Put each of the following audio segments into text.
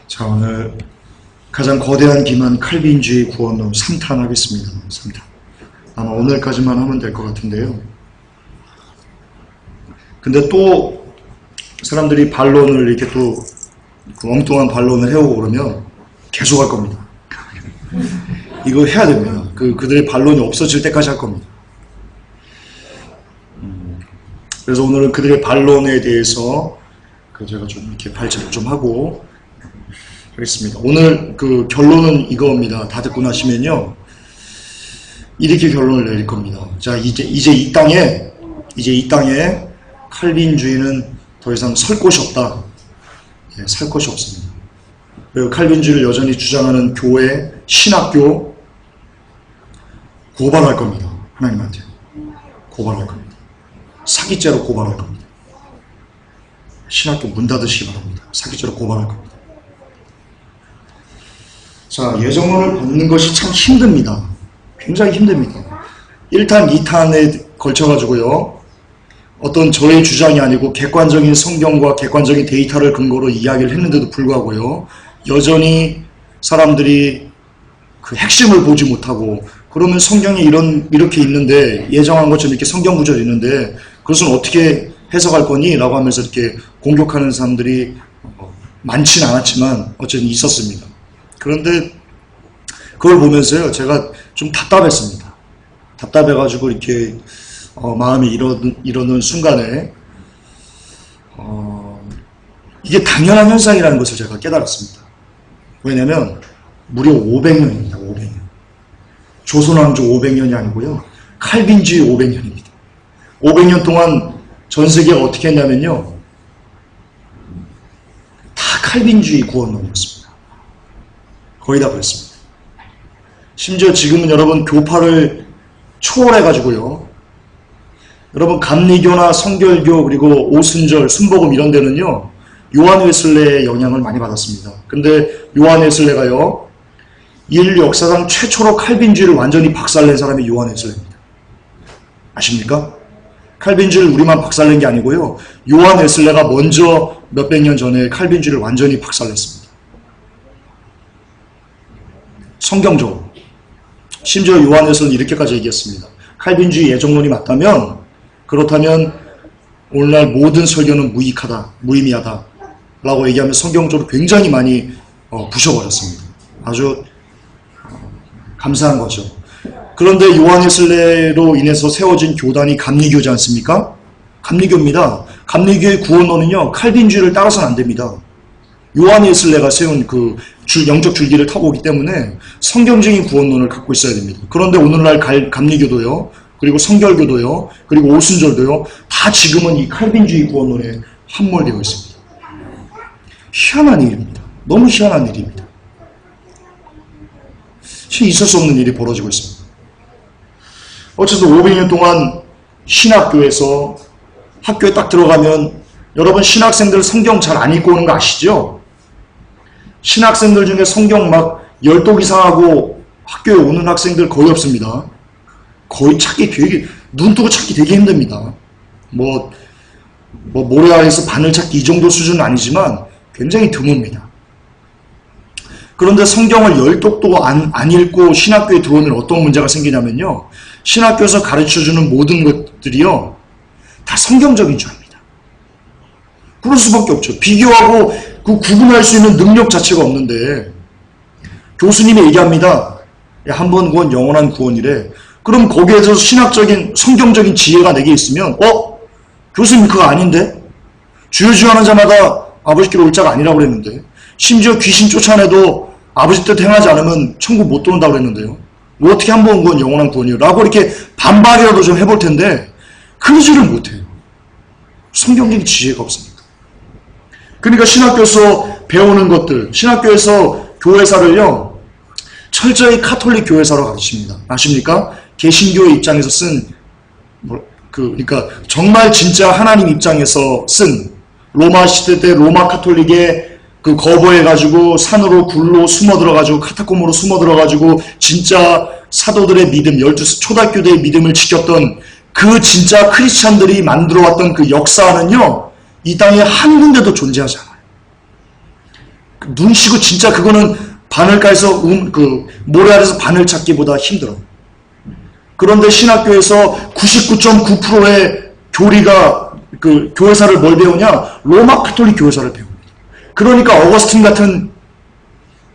자, 오늘 가장 거대한 기만 칼빈주의 구원론 3탄 하겠습니다. 3탄. 아마 오늘까지만 하면 될 것 같은데요. 근데 또 사람들이 반론을 이렇게 또 그 엉뚱한 반론을 해오고 그러면 계속 할 겁니다. 이거 해야 됩니다. 그들의 반론이 없어질 때까지 할 겁니다. 그래서 오늘은 그들의 반론에 대해서 제가 좀 이렇게 발제를 좀 하고 하겠습니다. 오늘 그 결론은 이겁니다. 다 듣고 나시면요, 이렇게 결론을 내릴 겁니다. 자, 이제 이 땅에 칼빈주의는 더 이상 설 곳이 없다. 예, 살 곳이 없습니다. 그리고 칼빈주의를 여전히 주장하는 교회, 신학교 고발할 겁니다. 하나님한테 고발할 겁니다. 사기죄로 고발할 겁니다. 신학교 문 닫으시기 바랍니다. 사기죄로 고발할 겁니다. 자, 예정론을 받는 것이 참 힘듭니다. 굉장히 힘듭니다. 1탄, 2탄에 걸쳐가지고요, 어떤 저의 주장이 아니고 객관적인 성경과 객관적인 데이터를 근거로 이야기를 했는데도 불구하고요, 여전히 사람들이 그 핵심을 보지 못하고, 그러면 성경에 이렇게 있는데, 예정한 것처럼 이렇게 성경 구절이 있는데 그것은 어떻게 해석할 거니? 라고 하면서 이렇게 공격하는 사람들이 많지는 않았지만 어쨌든 있었습니다. 그런데 그걸 보면서요, 제가 좀 답답했습니다. 답답해가지고 이렇게 마음이 이러는 순간에 이게 당연한 현상이라는 것을 제가 깨달았습니다. 왜냐면 무려 500년입니다. 500년. 조선왕조 500년이 아니고요, 칼빈주의 500년입니다. 500년 동안 전 세계가 어떻게 했냐면요, 다 칼빈주의 구원론이었습니다. 거의 다 그랬습니다. 심지어 지금은 여러분 교파를 초월해가지고요, 여러분 감리교나 성결교 그리고 오순절, 순복음 이런 데는요, 요한 웨슬레의 영향을 많이 받았습니다. 근데 요한 웨슬레가요, 인류 역사상 최초로 칼빈주의를 완전히 박살낸 사람이 요한 웨슬레입니다. 아십니까? 칼빈주의를 우리만 박살낸 게 아니고요, 요한 웨슬레가 먼저 몇백 년 전에 칼빈주의를 완전히 박살냈습니다. 성경적으로. 심지어 요한 웨슬레는 이렇게까지 얘기했습니다. 칼빈주의 예정론이 맞다면, 그렇다면 오늘날 모든 설교는 무의미하다 라고 얘기하면 성경적으로 굉장히 많이 부셔버렸습니다. 아주 감사한 거죠. 그런데 요한 웨슬레로 인해서 세워진 교단이 감리교지 않습니까? 감리교입니다. 감리교의 구원론은요, 칼빈주의를 따라서는 안 됩니다. 요한 웨슬레가 세운 그 영적 줄기를 타고 오기 때문에 성경적인 구원론을 갖고 있어야 됩니다. 그런데 오늘날 감리교도요, 그리고 성결교도요, 그리고 오순절도요, 다 지금은 이 칼빈주의 구원론에 함몰되어 있습니다. 희한한 일입니다. 너무 희한한 일입니다. 있을 수 없는 일이 벌어지고 있습니다. 어쨌든 500년 동안 신학교에서 학교에 딱 들어가면, 여러분 신학생들 성경 잘 안 읽고 오는 거 아시죠? 신학생들 중에 성경 막 10독 이상 하고 학교에 오는 학생들 거의 없습니다. 거의 찾기 되게, 눈 뜨고 찾기 되게 힘듭니다. 모래알에서 바늘 찾기 이 정도 수준은 아니지만 굉장히 드뭅니다. 그런데 성경을 10독도 안 읽고 신학교에 들어오면 어떤 문제가 생기냐면요, 신학교에서 가르쳐주는 모든 것들이요, 다 성경적인 줄 압니다. 그럴 수밖에 없죠. 비교하고 그 구분할 수 있는 능력 자체가 없는데, 교수님이 얘기합니다. 한 번 구원 영원한 구원이래. 그럼 거기에서 신학적인 성경적인 지혜가 내게 있으면, 교수님 그거 아닌데? 주여 하는 자마다 아버지께로 올 자가 아니라고 그랬는데, 심지어 귀신 쫓아내도 아버지 뜻 행하지 않으면 천국 못 들어온다고 그랬는데요. 뭐 어떻게 한 번 구원 영원한 구원이요? 라고 이렇게 반발이라도 좀 해볼 텐데 그러지를 못해요. 성경적인 지혜가 없습니다. 그러니까 신학교에서 배우는 것들, 신학교에서 교회사를요, 철저히 카톨릭 교회사로 가르칩니다. 아십니까? 개신교의 입장에서 쓴, 그러니까 정말 진짜 하나님 입장에서 쓴, 로마 시대 때 로마 카톨릭의 그 거부해가지고 산으로 굴로 숨어들어가지고 카타콤으로 숨어들어가지고 진짜 사도들의 믿음, 12 초대교대의 믿음을 지켰던 그 진짜 크리스찬들이 만들어왔던 그 역사는요, 이 땅에 한 군데도 존재하지 않아요. 눈 쉬고 진짜 그거는 바늘가에서 모래 아래서 바늘 찾기보다 힘들어요. 그런데 신학교에서 99.9%의 교리가 교회사를 뭘 배우냐? 로마 가톨릭 교회사를 배웁니다. 그러니까 어거스틴 같은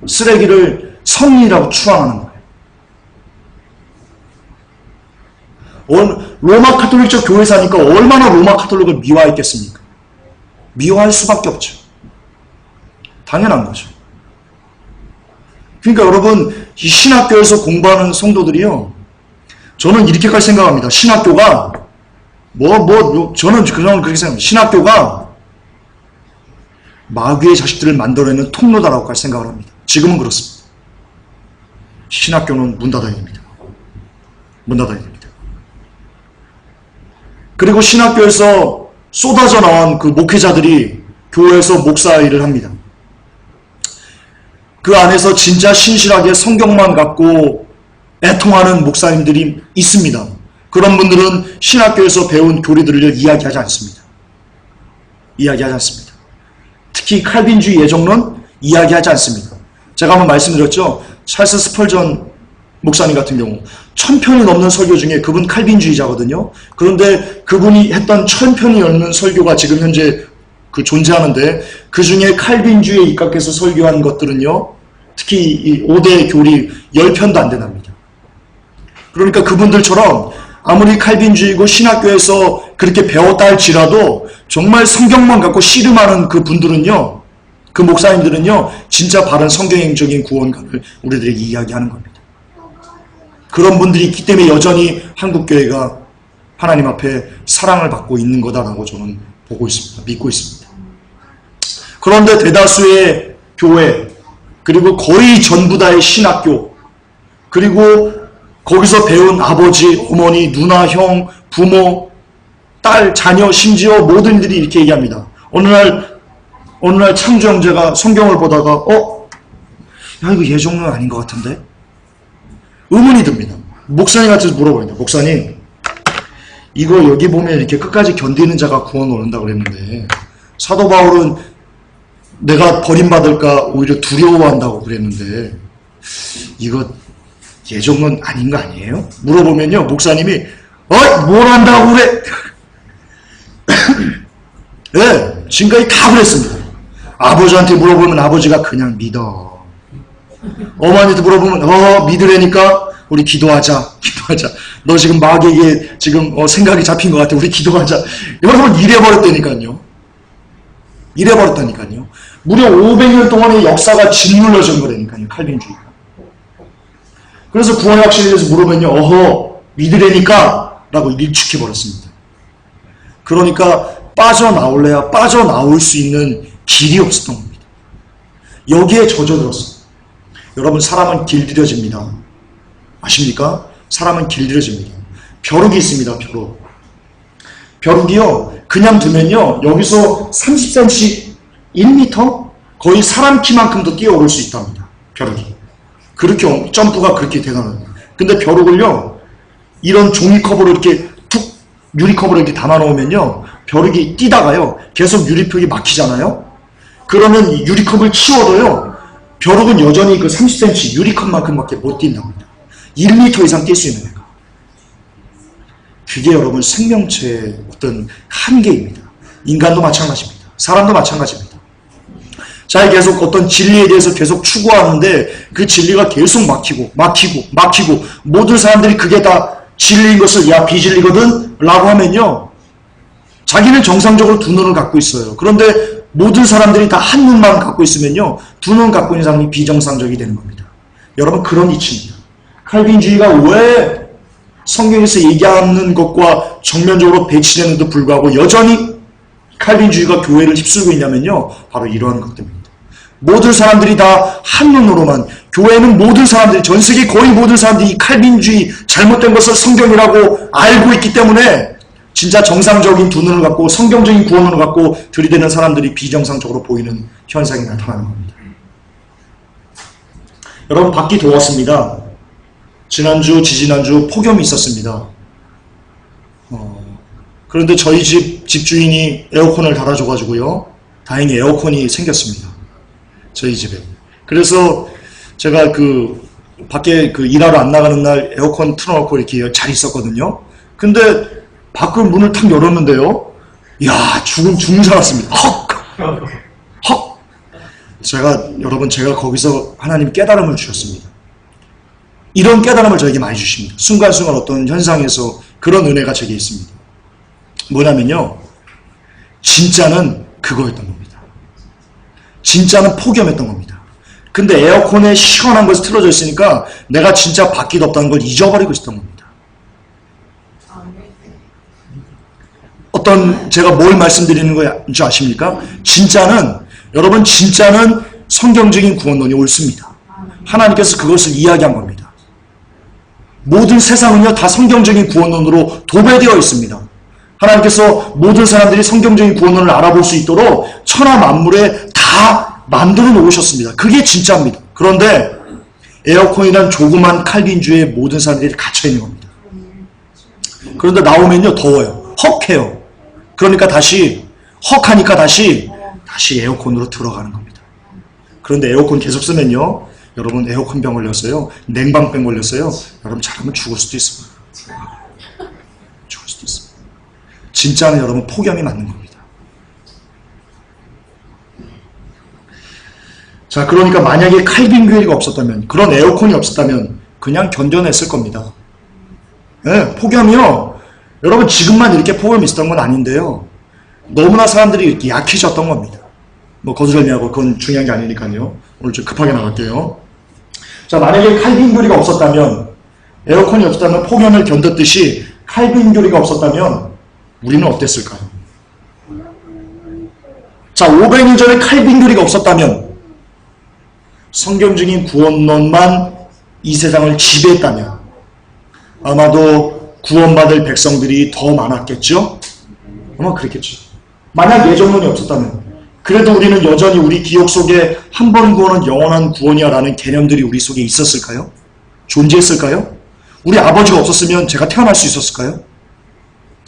쓰레기를 성인이라고 추앙하는 거예요. 로마 가톨릭적 교회사니까 얼마나 로마 가톨릭을 미화했겠습니까? 미화할 수밖에 없죠. 당연한 거죠. 그러니까 여러분, 이 신학교에서 공부하는 성도들이요, 저는 이렇게까지 생각합니다. 신학교가 저는 그냥 그렇게 생각합니다. 신학교가 마귀의 자식들을 만들어내는 통로다라고까지 생각을 합니다. 지금은 그렇습니다. 신학교는 문 닫아야 됩니다. 문 닫아야 됩니다. 그리고 신학교에서 쏟아져 나온 그 목회자들이 교회에서 목사 일을 합니다. 그 안에서 진짜 신실하게 성경만 갖고 애통하는 목사님들이 있습니다. 그런 분들은 신학교에서 배운 교리들을 이야기하지 않습니다. 이야기하지 않습니다. 특히 칼빈주의 예정론 이야기하지 않습니다. 제가 한번 말씀드렸죠. 찰스 스펄전 목사님 같은 경우 1000편이 넘는 설교 중에 그분 칼빈주의자거든요. 그런데 그분이 했던 1000편이 넘는 설교가 지금 현재 존재하는데 그 중에 칼빈주의에 입각해서 설교한 것들은요. 특히 이 5대 교리 10편도 안 되답니다. 그러니까 그분들처럼 아무리 칼빈주의고 신학교에서 그렇게 배웠다 할지라도 정말 성경만 갖고 씨름하는 그 분들은요. 그 목사님들은요. 진짜 바른 성경적인 구원관을 우리들에게 이야기하는 겁니다. 그런 분들이 있기 때문에 여전히 한국교회가 하나님 앞에 사랑을 받고 있는 거다라고 저는 보고 있습니다. 믿고 있습니다. 그런데 대다수의 교회 그리고 거의 전부 다의 신학교 그리고 거기서 배운 아버지, 어머니, 누나, 형, 부모, 딸, 자녀, 심지어 모든 이들이 이렇게 얘기합니다. 어느 날 창주 형제가 성경을 보다가 야 이거 예정론 아닌 것 같은데? 의문이 듭니다. 목사님한테 물어봅니다. 목사님 이거 여기 보면 이렇게 끝까지 견디는 자가 구원 얻는다고 그랬는데 사도 바울은 내가 버림받을까 오히려 두려워한다고 그랬는데 이거 예정론 아닌 거 아니에요? 물어보면요 목사님이 뭘 한다고 그래? 네, 지금까지 다 그랬습니다. 아버지한테 물어보면 아버지가 그냥 믿어. 어머니한테 물어보면 믿으라니까 우리 기도하자. 너 지금 마귀에게 지금 생각이 잡힌 것 같아. 우리 기도하자. 여러분 이래버렸다니까요. 무려 500년 동안의 역사가 짓눌러진 거라니까요. 칼빈주의가. 그래서 구원의 확신에 대해서 물으면요. 믿으라니까 라고 일축해버렸습니다. 그러니까 빠져나올래야 빠져나올 수 있는 길이 없었던 겁니다. 여기에 젖어들었어요. 여러분 사람은 길들여집니다. 아십니까? 사람은 길들여집니다. 벼룩이 있습니다. 벼룩이요. 그냥 두면요. 여기서 30cm, 1m? 거의 사람 키만큼도 뛰어오를 수 있답니다. 벼룩이. 그렇게 점프가 그렇게 대단합니다. 근데 벼룩을요. 이런 종이컵으로 이렇게 유리컵으로 이렇게 담아놓으면요. 벼룩이 뛰다가요. 계속 유리벽이 막히잖아요. 그러면 유리컵을 치워도요. 벼룩은 여전히 그 30cm 유리컵만큼밖에 못 뛴답니다. 1m 이상 뛸 수 있는 애가. 그게 여러분 생명체의 어떤 한계입니다. 인간도 마찬가지입니다. 사람도 마찬가지입니다. 자, 계속 어떤 진리에 대해서 계속 추구하는데 그 진리가 계속 막히고 모든 사람들이 그게 다 진리인 것을 야 비진리거든 라고 하면요. 자기는 정상적으로 두 눈을 갖고 있어요. 그런데 모든 사람들이 다 한 눈만 갖고 있으면요. 두 눈 갖고 있는 사람이 비정상적이 되는 겁니다. 여러분 그런 이치입니다. 칼빈주의가 왜 성경에서 얘기하는 것과 정면적으로 배치되는데도 불구하고 여전히 칼빈주의가 교회를 휩쓸고 있냐면요. 바로 이러한 것 때문입니다. 모든 사람들이 다 한눈으로만 교회는 모든 사람들이 전 세계 거의 모든 사람들이 이 칼빈주의 잘못된 것을 성경이라고 알고 있기 때문에 진짜 정상적인 두 눈을 갖고 성경적인 구원을 갖고 들이대는 사람들이 비정상적으로 보이는 현상이 나타나는 겁니다. 여러분 밖이 더웠습니다. 지난주 지지난주 폭염이 있었습니다. 그런데 저희 집주인이 에어컨을 달아줘가지고요. 다행히 에어컨이 생겼습니다. 저희 집에. 그래서 제가 그 밖에 그 일하러 안 나가는 날 에어컨 틀어놓고 이렇게 잘 있었거든요. 근데 밖을 문을 탁 열었는데요. 이야, 죽는 줄 알았습니다. 헉! 헉! 여러분, 제가 거기서 하나님 깨달음을 주셨습니다. 이런 깨달음을 저에게 많이 주십니다. 순간순간 어떤 현상에서 그런 은혜가 제게 있습니다. 뭐냐면요. 진짜는 그거였던 겁니다. 진짜는 폭염이었던 겁니다. 근데 에어컨에 시원한 것이 틀어져 있으니까 내가 진짜 밖이 덥다는 걸 잊어버리고 있었던 겁니다. 제가 뭘 말씀드리는 거인지 아십니까? 여러분, 진짜는 성경적인 구원론이 옳습니다. 하나님께서 그것을 이야기한 겁니다. 모든 세상은요, 다 성경적인 구원론으로 도배되어 있습니다. 하나님께서 모든 사람들이 성경적인 구원론을 알아볼 수 있도록 천하 만물에 다 만들어 놓으셨습니다. 그게 진짜입니다. 그런데 에어컨이란 조그만 칼빈주에 모든 사람들이 갇혀 있는 겁니다. 그런데 나오면요, 더워요. 헉해요. 그러니까 헉하니까 다시 에어컨으로 들어가는 겁니다. 그런데 에어컨 계속 쓰면요, 여러분 에어컨병 걸렸어요. 냉방병 걸렸어요. 여러분 잘하면 죽을 수도 있습니다. 죽을 수도 있습니다. 진짜는 여러분 폭염이 맞는 겁니다. 자, 그러니까 만약에 칼빈 교회가 없었다면, 그런 에어컨이 없었다면 그냥 견뎌냈을 겁니다. 네, 폭염이요. 여러분 지금만 이렇게 폭염이 있었던 건 아닌데요. 너무나 사람들이 이렇게 약해졌던 겁니다. 뭐 거두절미하고 그건 중요한 게 아니니까요. 오늘 좀 급하게 나갈게요. 자, 만약에 칼빈 교리가 없었다면, 에어컨이 없었다면 폭염을 견뎠듯이 칼빈 교리가 없었다면 우리는 어땠을까요? 자, 500년 전에 칼빈 교리가 없었다면, 성경적인 구원론만 이 세상을 지배했다면 아마도 구원받을 백성들이 더 많았겠죠? 아마 그랬겠죠. 만약 예정론이 없었다면, 그래도 우리는 여전히 우리 기억 속에 한 번 구원은 영원한 구원이야 라는 개념들이 우리 속에 있었을까요? 존재했을까요? 우리 아버지가 없었으면 제가 태어날 수 있었을까요?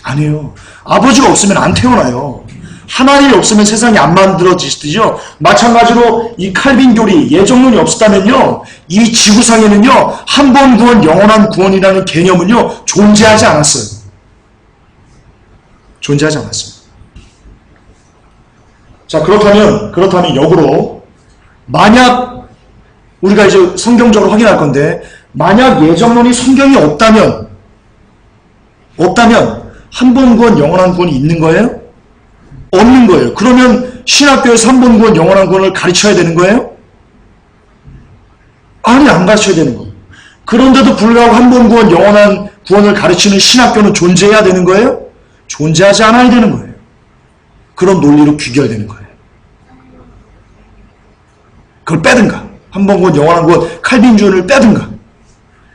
아니에요. 아버지가 없으면 안 태어나요. 하나님이 없으면 세상이 안 만들어지시죠. 마찬가지로 이 칼빈 교리, 예정론이 없었다면요, 이 지구상에는요, 한 번 구원, 영원한 구원이라는 개념은요, 존재하지 않았어요. 존재하지 않았습니다. 자, 그렇다면 역으로, 만약, 우리가 이제 성경적으로 확인할 건데, 만약 예정론이 성경이 없다면, 한 번 구원, 영원한 구원이 있는 거예요? 없는 거예요. 그러면 신학교에서 한 번 구원, 영원한 구원을 가르쳐야 되는 거예요? 아니, 안 가르쳐야 되는 거예요. 그런데도 불구하고 한 번 구원, 영원한 구원을 가르치는 신학교는 존재해야 되는 거예요? 존재하지 않아야 되는 거예요. 그런 논리로 귀결되는 거예요. 그걸 빼든가, 한 번 구원, 영원한 구원, 칼빈주의를 빼든가,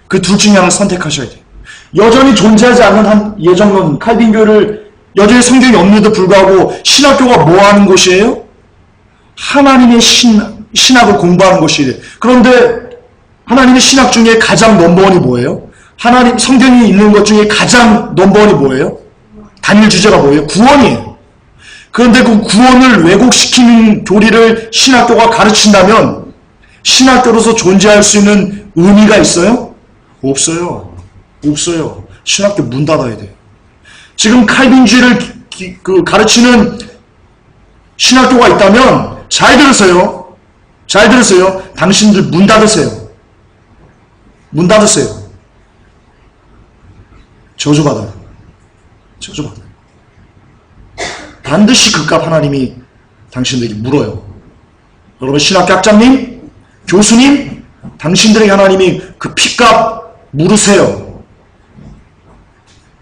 그 둘 중에 하나를 선택하셔야 돼요. 여전히 존재하지 않는 한 예정론, 칼빈교를 여전히 성경이 없는데도 불구하고 신학교가 뭐 하는 곳이에요? 하나님의 신학을 공부하는 곳이에요. 그런데 하나님의 신학 중에 가장 넘버원이 뭐예요? 하나님 성경이 있는 것 중에 가장 넘버원이 뭐예요? 단일 주제가 뭐예요? 구원이에요. 그런데 그 구원을 왜곡시키는 교리를 신학교가 가르친다면 신학교로서 존재할 수 있는 의미가 있어요? 없어요. 없어요. 신학교 문 닫아야 돼요. 지금 칼빈주의를 가르치는 신학교가 있다면 잘 들으세요. 잘 들으세요. 당신들 문 닫으세요. 문 닫으세요. 저주받아요. 저주받아요. 반드시 그 값 하나님이 당신들에게 물어요. 여러분 신학교 학장님, 교수님, 당신들에게 하나님이 그 피값 물으세요.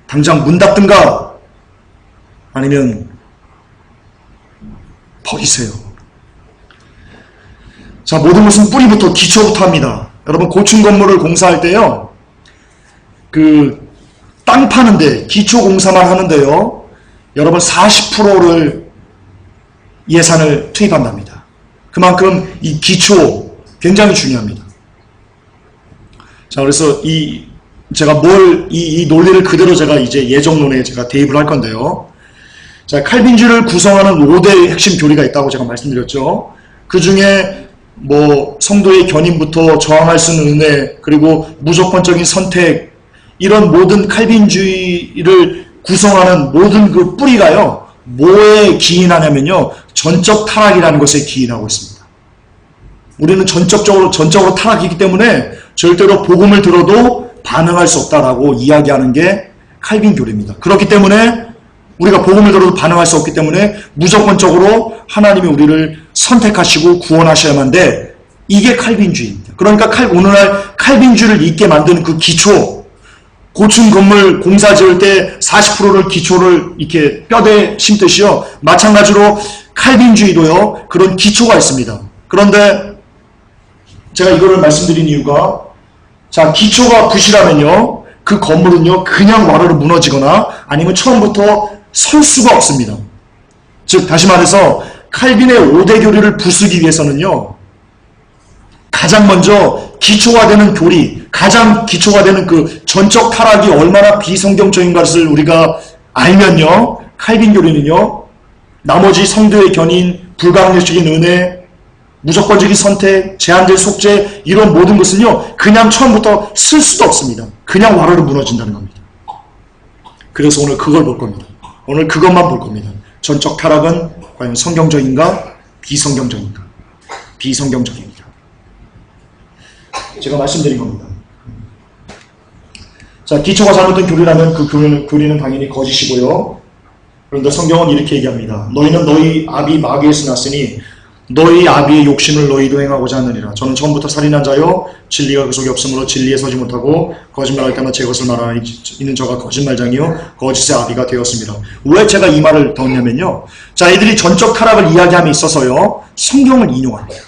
당장 문 닫든가 아니면 버리세요. 자, 모든 것은 뿌리부터 기초부터 합니다. 여러분 고층 건물을 공사할 때요, 그 땅 파는데 기초 공사만 하는데요, 여러분 40%를 예산을 투입한답니다. 그만큼 이 기초 굉장히 중요합니다. 자, 그래서 제가 이 논리를 그대로 제가 이제 예정론에 제가 대입을 할 건데요. 자, 칼빈주의를 구성하는 5대 핵심 교리가 있다고 제가 말씀드렸죠. 그 중에 뭐 성도의 견인부터 저항할 수 있는 은혜, 그리고 무조건적인 선택, 이런 모든 칼빈주의를 구성하는 모든 그 뿌리가요, 뭐에 기인하냐면요, 전적 타락이라는 것에 기인하고 있습니다. 우리는 전적으로 타락이기 때문에 절대로 복음을 들어도 반응할 수 없다라고 이야기하는 게 칼빈 교리입니다. 그렇기 때문에 우리가 복음을 들어도 반응할 수 없기 때문에 무조건적으로 하나님이 우리를 선택하시고 구원하셔야만 돼. 이게 칼빈주의입니다. 그러니까 오늘날 칼빈주의를 있게 만드는 그 기초, 고층 건물 공사 지을 때 40%를 기초를 이렇게 뼈대 심듯이요, 마찬가지로 칼빈주의도요, 그런 기초가 있습니다. 그런데 제가 이거를 말씀드린 이유가, 자, 기초가 부실하면요, 그 건물은요, 그냥 와르르 무너지거나 아니면 처음부터 설 수가 없습니다. 즉, 다시 말해서 칼빈의 5대 교리를 부수기 위해서는요, 가장 먼저 기초가 되는 교리, 가장 기초가 되는 그 전적 타락이 얼마나 비성경적인 것을 우리가 알면요, 칼빈 교리는요, 나머지 성도의 견인, 불가항력적인 은혜, 무조건적인 선택, 제한된 속죄, 이런 모든 것은요, 그냥 처음부터 쓸 수도 없습니다. 그냥 와르르 무너진다는 겁니다. 그래서 오늘 그걸 볼 겁니다. 오늘 그것만 볼 겁니다. 전적 타락은 과연 성경적인가, 비성경적인가? 비성경적입니다. 제가 말씀드린 겁니다. 자, 기초가 잘못된 교리라면 그 교리는 당연히 거짓이고요. 그런데 성경은 이렇게 얘기합니다. 너희는 너희 아비 마귀에서 났으니 너희 아비의 욕심을 너희도 행하고자 하느니라. 저는 처음부터 살인한 자요, 진리가 그 속에 없으므로 진리에 서지 못하고 거짓말할 때마다 제 것을 말하는 이는 저가 거짓말장이요 거짓의 아비가 되었습니다. 왜 제가 이 말을 덧냐면요, 자, 이들이 전적 타락을 이야기함에 있어서요, 성경을 인용합니다.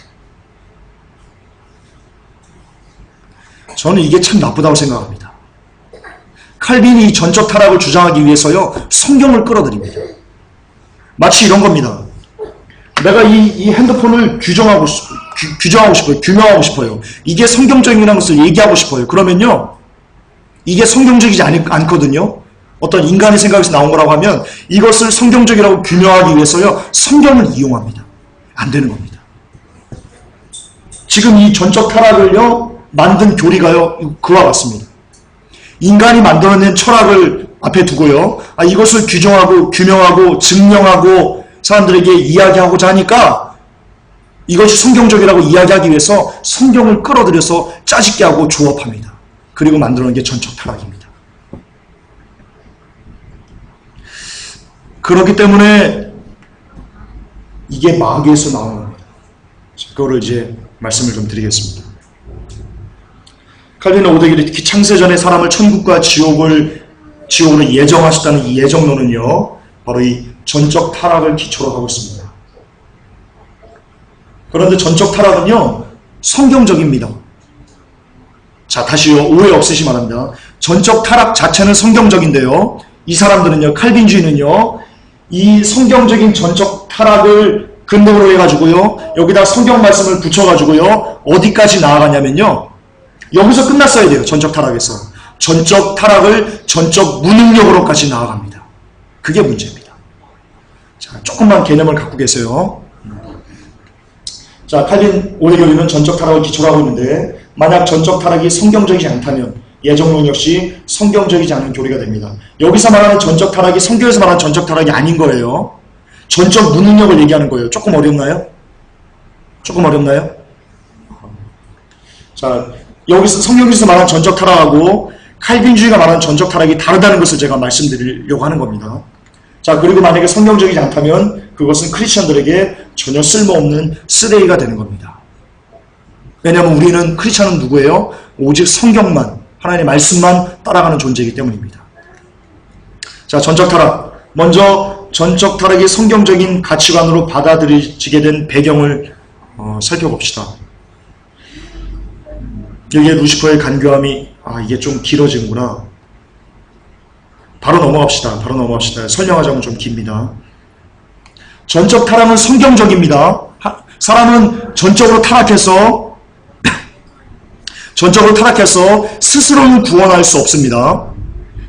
저는 이게 참 나쁘다고 생각합니다. 칼빈이 전적 타락을 주장하기 위해서요, 성경을 끌어들입니다. 마치 이런 겁니다. 내가 이 핸드폰을 규정하고 싶어요. 규명하고 싶어요. 이게 성경적이라는 것을 얘기하고 싶어요. 그러면요, 이게 성경적이지 않거든요. 어떤 인간의 생각에서 나온 거라고 하면 이것을 성경적이라고 규명하기 위해서요, 성경을 이용합니다. 안 되는 겁니다. 지금 이 전적 타락을요, 만든 교리가요, 그와 같습니다. 인간이 만들어낸 철학을 앞에 두고요, 이것을 규정하고 규명하고 증명하고 사람들에게 이야기하고자 하니까 이것이 성경적이라고 이야기하기 위해서 성경을 끌어들여서 짜집게 하고 조합합니다. 그리고 만들어낸 게 전적 타락입니다. 그렇기 때문에 이게 마귀에서 나오는 겁니다. 그거를 이제 말씀을 좀 드리겠습니다. 칼빈의 5대 교리, 특히 창세전에 사람을 천국과 지옥으로 예정하셨다는 이 예정론은요, 바로 이 전적 타락을 기초로 하고 있습니다. 그런데 전적 타락은요, 성경적입니다. 자, 다시요, 오해 없으시 바랍니다. 전적 타락 자체는 성경적인데요, 이 사람들은요, 칼빈주의는요, 이 성경적인 전적 타락을 근본으로 해가지고요, 여기다 성경 말씀을 붙여가지고요, 어디까지 나아가냐면요, 여기서 끝났어야 돼요. 전적 타락에서. 전적 타락을 전적 무능력으로까지 나아갑니다. 그게 문제입니다. 자, 조금만 개념을 갖고 계세요. 자, 칼빈 5대 교리는 전적 타락을 기초로 하고 있는데, 만약 전적 타락이 성경적이지 않다면 예정론 역시 성경적이지 않은 교리가 됩니다. 여기서 말하는 전적 타락이 성경에서 말하는 전적 타락이 아닌 거예요. 전적 무능력을 얘기하는 거예요. 조금 어렵나요? 조금 어렵나요? 자, 여기서 성경에서 말하는 전적 타락하고 칼빈주의가 말하는 전적 타락이 다르다는 것을 제가 말씀드리려고 하는 겁니다. 자, 그리고 만약에 성경적이지 않다면 그것은 크리스천들에게 전혀 쓸모없는 쓰레기가 되는 겁니다. 왜냐하면 우리는, 크리스천은 누구예요? 오직 성경만, 하나님의 말씀만 따라가는 존재이기 때문입니다. 자, 전적 타락. 먼저 전적 타락이 성경적인 가치관으로 받아들여지게 된 배경을 살펴봅시다. 여기에 루시퍼의 간교함이, 이게 좀 길어지는구나. 바로 넘어갑시다. 설명하자면 좀 깁니다. 전적 타락은 성경적입니다. 사람은 전적으로 타락해서 스스로는 구원할 수 없습니다.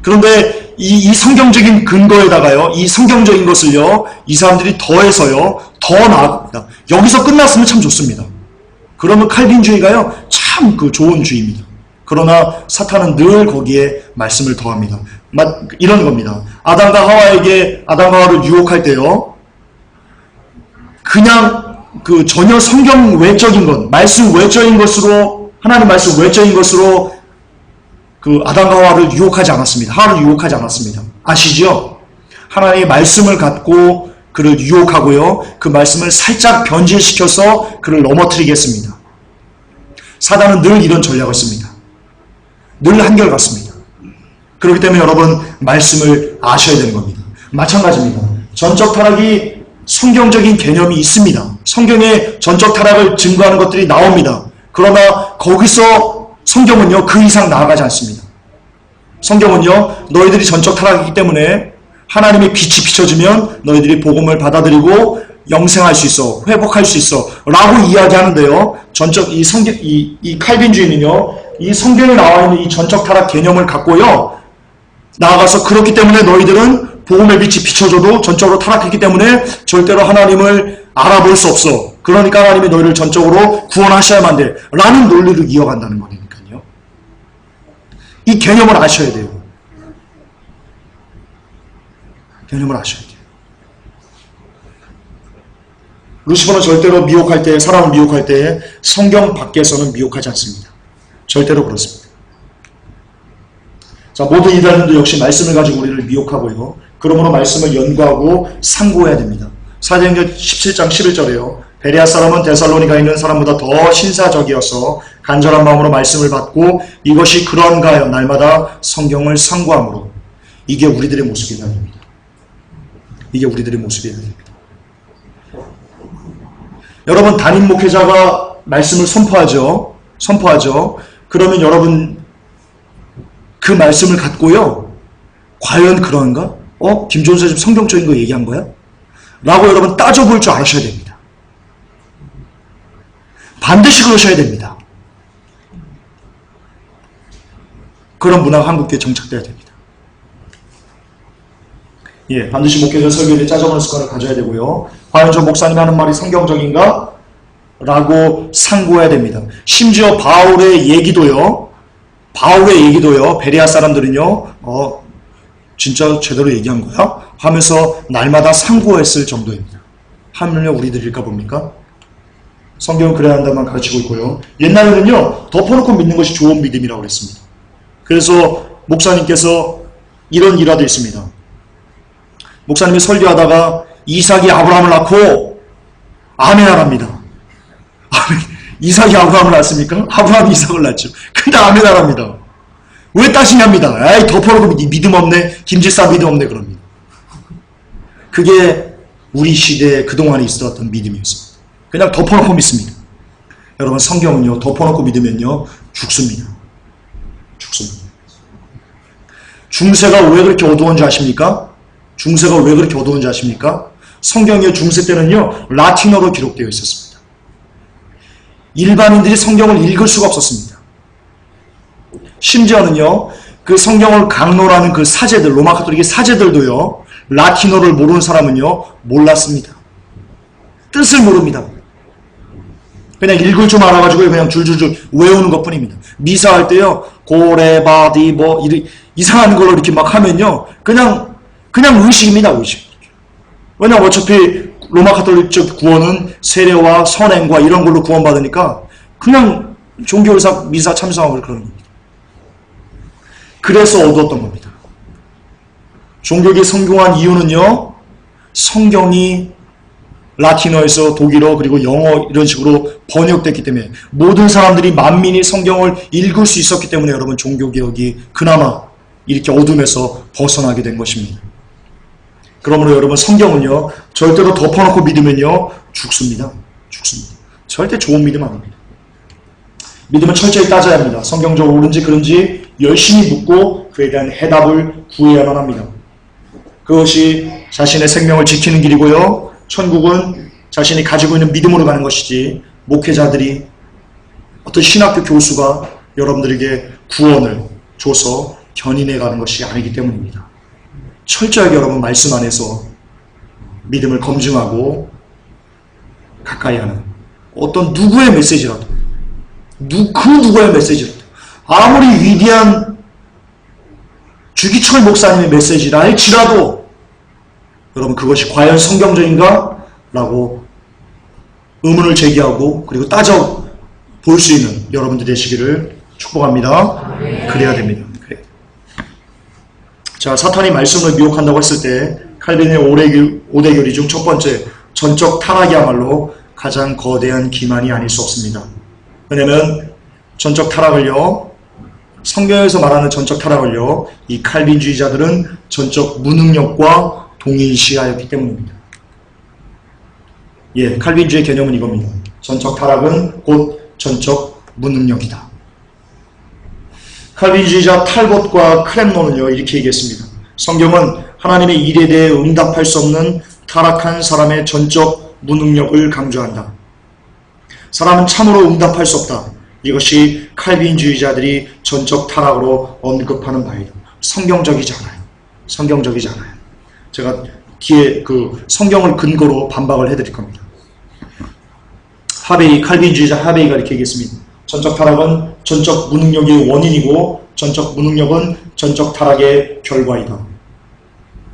그런데 이 성경적인 근거에다가요, 이 성경적인 것을요, 이 사람들이 더해서요, 더 나아갑니다. 여기서 끝났으면 참 좋습니다. 그러면 칼빈주의가요, 참 그 좋은 주의입니다. 그러나 사탄은 늘 거기에 말씀을 더합니다. 이런 겁니다. 아담과 하와를 유혹할 때요, 그냥 그 전혀 성경 외적인 것, 말씀 외적인 것으로, 하나님 말씀 외적인 것으로 그 아담과 하와를 유혹하지 않았습니다. 하와를 유혹하지 않았습니다. 아시죠? 하나님의 말씀을 갖고 그를 유혹하고요, 그 말씀을 살짝 변질시켜서 그를 넘어뜨리겠습니다. 사단은 늘 이런 전략을 씁니다. 늘 한결같습니다. 그렇기 때문에 여러분, 말씀을 아셔야 되는 겁니다. 마찬가지입니다. 전적 타락이 성경적인 개념이 있습니다. 성경에 전적 타락을 증거하는 것들이 나옵니다. 그러나 거기서 성경은요, 그 이상 나아가지 않습니다. 성경은요, 너희들이 전적 타락이기 때문에 하나님의 빛이 비춰지면 너희들이 복음을 받아들이고 영생할 수 있어, 회복할 수 있어 라고 이야기하는데요, 이 칼빈주의는요, 이 성경에 나와 있는 이 전적 타락 개념을 갖고요, 나아가서 그렇기 때문에 너희들은 복음의 빛이 비춰져도 전적으로 타락했기 때문에 절대로 하나님을 알아볼 수 없어, 그러니까 하나님이 너희를 전적으로 구원하셔야만 돼 라는 논리를 이어간다는 거니까요. 이 개념을 아셔야 돼요. 개념을 아셔야 돼요. 루시퍼는 절대로 미혹할 때, 사람을 미혹할 때 성경 밖에서는 미혹하지 않습니다. 절대로 그렇습니다. 자, 모든 이단들도 역시 말씀을 가지고 우리를 미혹하고요, 그러므로 말씀을 연구하고 상고해야 됩니다. 사도행전 17장 11절에요. 베레아 사람은 데살로니가에 있는 사람보다 더 신사적이어서 간절한 마음으로 말씀을 받고 이것이 그런가 하여 날마다 성경을 상고함으로. 이게 우리들의 모습이어야 됩니다. 이게 우리들의 모습이어야 됩니다. 여러분, 담임 목회자가 말씀을 선포하죠. 그러면 여러분, 그 말씀을 갖고요, 과연 그런가? 김종수 지금 성경적인 거 얘기한 거야? 라고 여러분 따져볼 줄 아셔야 됩니다. 반드시 그러셔야 됩니다. 그런 문화가 한국교회에 정착돼야 됩니다. 예, 반드시 목회자 설교에 짜져보는 습관을 가져야 되고요. 과연 저 목사님이 하는 말이 성경적인가? 라고 상고해야 됩니다. 심지어 바울의 얘기도요, 베레아 사람들은요, 진짜 제대로 얘기한 거야? 하면서 날마다 상고했을 정도입니다. 하물며 우리들일까 봅니까? 성경은 그래야 한다만 가르치고 있고요. 옛날에는요, 덮어놓고 믿는 것이 좋은 믿음이라고 그랬습니다. 그래서 목사님께서 이런 일화도 있습니다. 목사님이 설교하다가 이삭이 아브라함을 낳고 아멘하랍니다. 이삭이 아브라함을 낳았습니까? 아브라함이 이삭을 낳죠. 근데 아멘하랍니다. 왜 따시냐입니다. 에이, 덮어놓고 믿음 없네, 김지사 믿음 없네 그럽니다. 그게 우리 시대에 그동안에 있었던 믿음이었습니다. 그냥 덮어놓고 믿습니다. 여러분, 성경은요, 덮어놓고 믿으면요, 죽습니다. 중세가 왜 그렇게 어두운 줄 아십니까? 성경의 중세 때는요, 라틴어로 기록되어 있었습니다. 일반인들이 성경을 읽을 수가 없었습니다. 심지어는요, 그 성경을 강론하는 그 사제들, 로마 가톨릭의 사제들도요, 라틴어를 모르는 사람은요, 몰랐습니다. 뜻을 모릅니다. 그냥 읽을 줄 알아가지고 그냥 줄줄줄 외우는 것 뿐입니다. 미사할 때요, 고레바디 이상한 걸로 이렇게 막 하면요, 그냥 의식입니다, 의식. 왜냐면 어차피 로마 가톨릭적 구원은 세례와 선행과 이런 걸로 구원받으니까 그냥 종교의사 미사 참석하고 그러는 겁니다. 그래서 어두웠던 겁니다. 종교계 성공한 이유는요, 성경이 라틴어에서 독일어 그리고 영어 이런 식으로 번역됐기 때문에 모든 사람들이 만민이 성경을 읽을 수 있었기 때문에 여러분, 종교개혁이 그나마 이렇게 어둠에서 벗어나게 된 것입니다. 그러므로 여러분, 성경은요, 절대로 덮어놓고 믿으면요, 죽습니다. 절대 좋은 믿음 아닙니다. 믿음은 철저히 따져야 합니다. 성경적으로 옳은지 그른지 열심히 묻고 그에 대한 해답을 구해야만 합니다. 그것이 자신의 생명을 지키는 길이고요, 천국은 자신이 가지고 있는 믿음으로 가는 것이지, 목회자들이 어떤 신학교 교수가 여러분들에게 구원을 줘서 견인해 가는 것이 아니기 때문입니다. 철저하게 여러분, 말씀 안에서 믿음을 검증하고 가까이 하는 어떤 누구의 메시지라도, 그 누구의 메시지라도, 아무리 위대한 주기철 목사님의 메시지라 할지라도 여러분 그것이 과연 성경적인가? 라고 의문을 제기하고 그리고 따져 볼 수 있는 여러분들 되시기를 축복합니다. 그래야 됩니다. 그래. 자, 사탄이 말씀을 미혹한다고 했을 때 칼빈의 5대 교리 중 첫 번째, 전적 타락이야말로 가장 거대한 기만이 아닐 수 없습니다. 왜냐면 전적 타락을요, 성경에서 말하는 전적 타락을요, 이 칼빈주의자들은 전적 무능력과 동일시하였기 때문입니다. 예, 칼빈주의 개념은 이겁니다. 전적 타락은 곧 전적 무능력이다. 칼빈주의자 탈봇과 크렘노는요, 이렇게 얘기했습니다. 성경은 하나님의 일에 대해 응답할 수 없는 타락한 사람의 전적 무능력을 강조한다. 사람은 참으로 응답할 수 없다. 이것이 칼빈주의자들이 전적 타락으로 언급하는 바이다. 성경적이지 않아요. 성경적이지 않아요. 제가 뒤에 그 성경을 근거로 반박을 해드릴 겁니다. 하베이, 칼빈주의자 하베이가 이렇게 얘기했습니다. 전적 타락은 전적 무능력의 원인이고 전적 무능력은 전적 타락의 결과이다.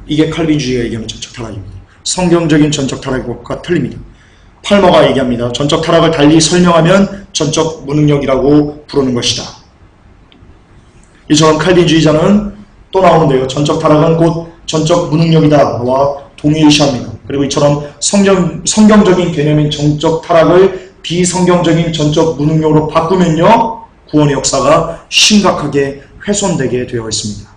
이게 칼빈주의가 얘기하는 전적 타락입니다. 성경적인 전적 타락과 틀립니다. 팔머가 얘기합니다. 전적 타락을 달리 설명하면 전적 무능력이라고 부르는 것이다. 이처럼 칼빈주의자는 또 나오는데요. 전적 타락은 곧 전적 무능력이다와 동일시합니다. 그리고 이처럼 성경적인 개념인 전적 타락을 비성경적인 전적 무능력으로 바꾸면요, 구원의 역사가 심각하게 훼손되게 되어 있습니다.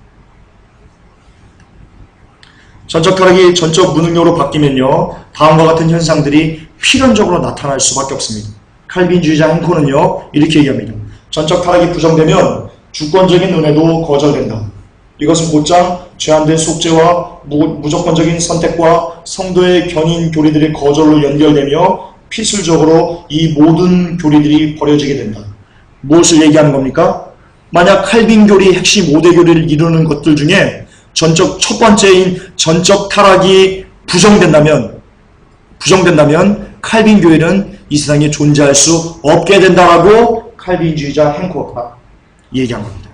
전적 타락이 전적 무능력으로 바뀌면요, 다음과 같은 현상들이 필연적으로 나타날 수밖에 없습니다. 칼빈주의자 헨코는요, 이렇게 얘기합니다. 전적 타락이 부정되면 주권적인 은혜도 거절된다. 이것은 곧장 제한된 속죄와 무조건적인 선택과 성도의 견인 교리들의 거절로 연결되며 필수적으로 이 모든 교리들이 버려지게 된다. 무엇을 얘기하는 겁니까? 만약 칼빈 교리 핵심 5대 교리를 이루는 것들 중에 첫 번째인 전적 타락이 부정된다면 칼빈 교회는 이 세상에 존재할 수 없게 된다라고 칼빈주의자 헨코가 얘기한 겁니다.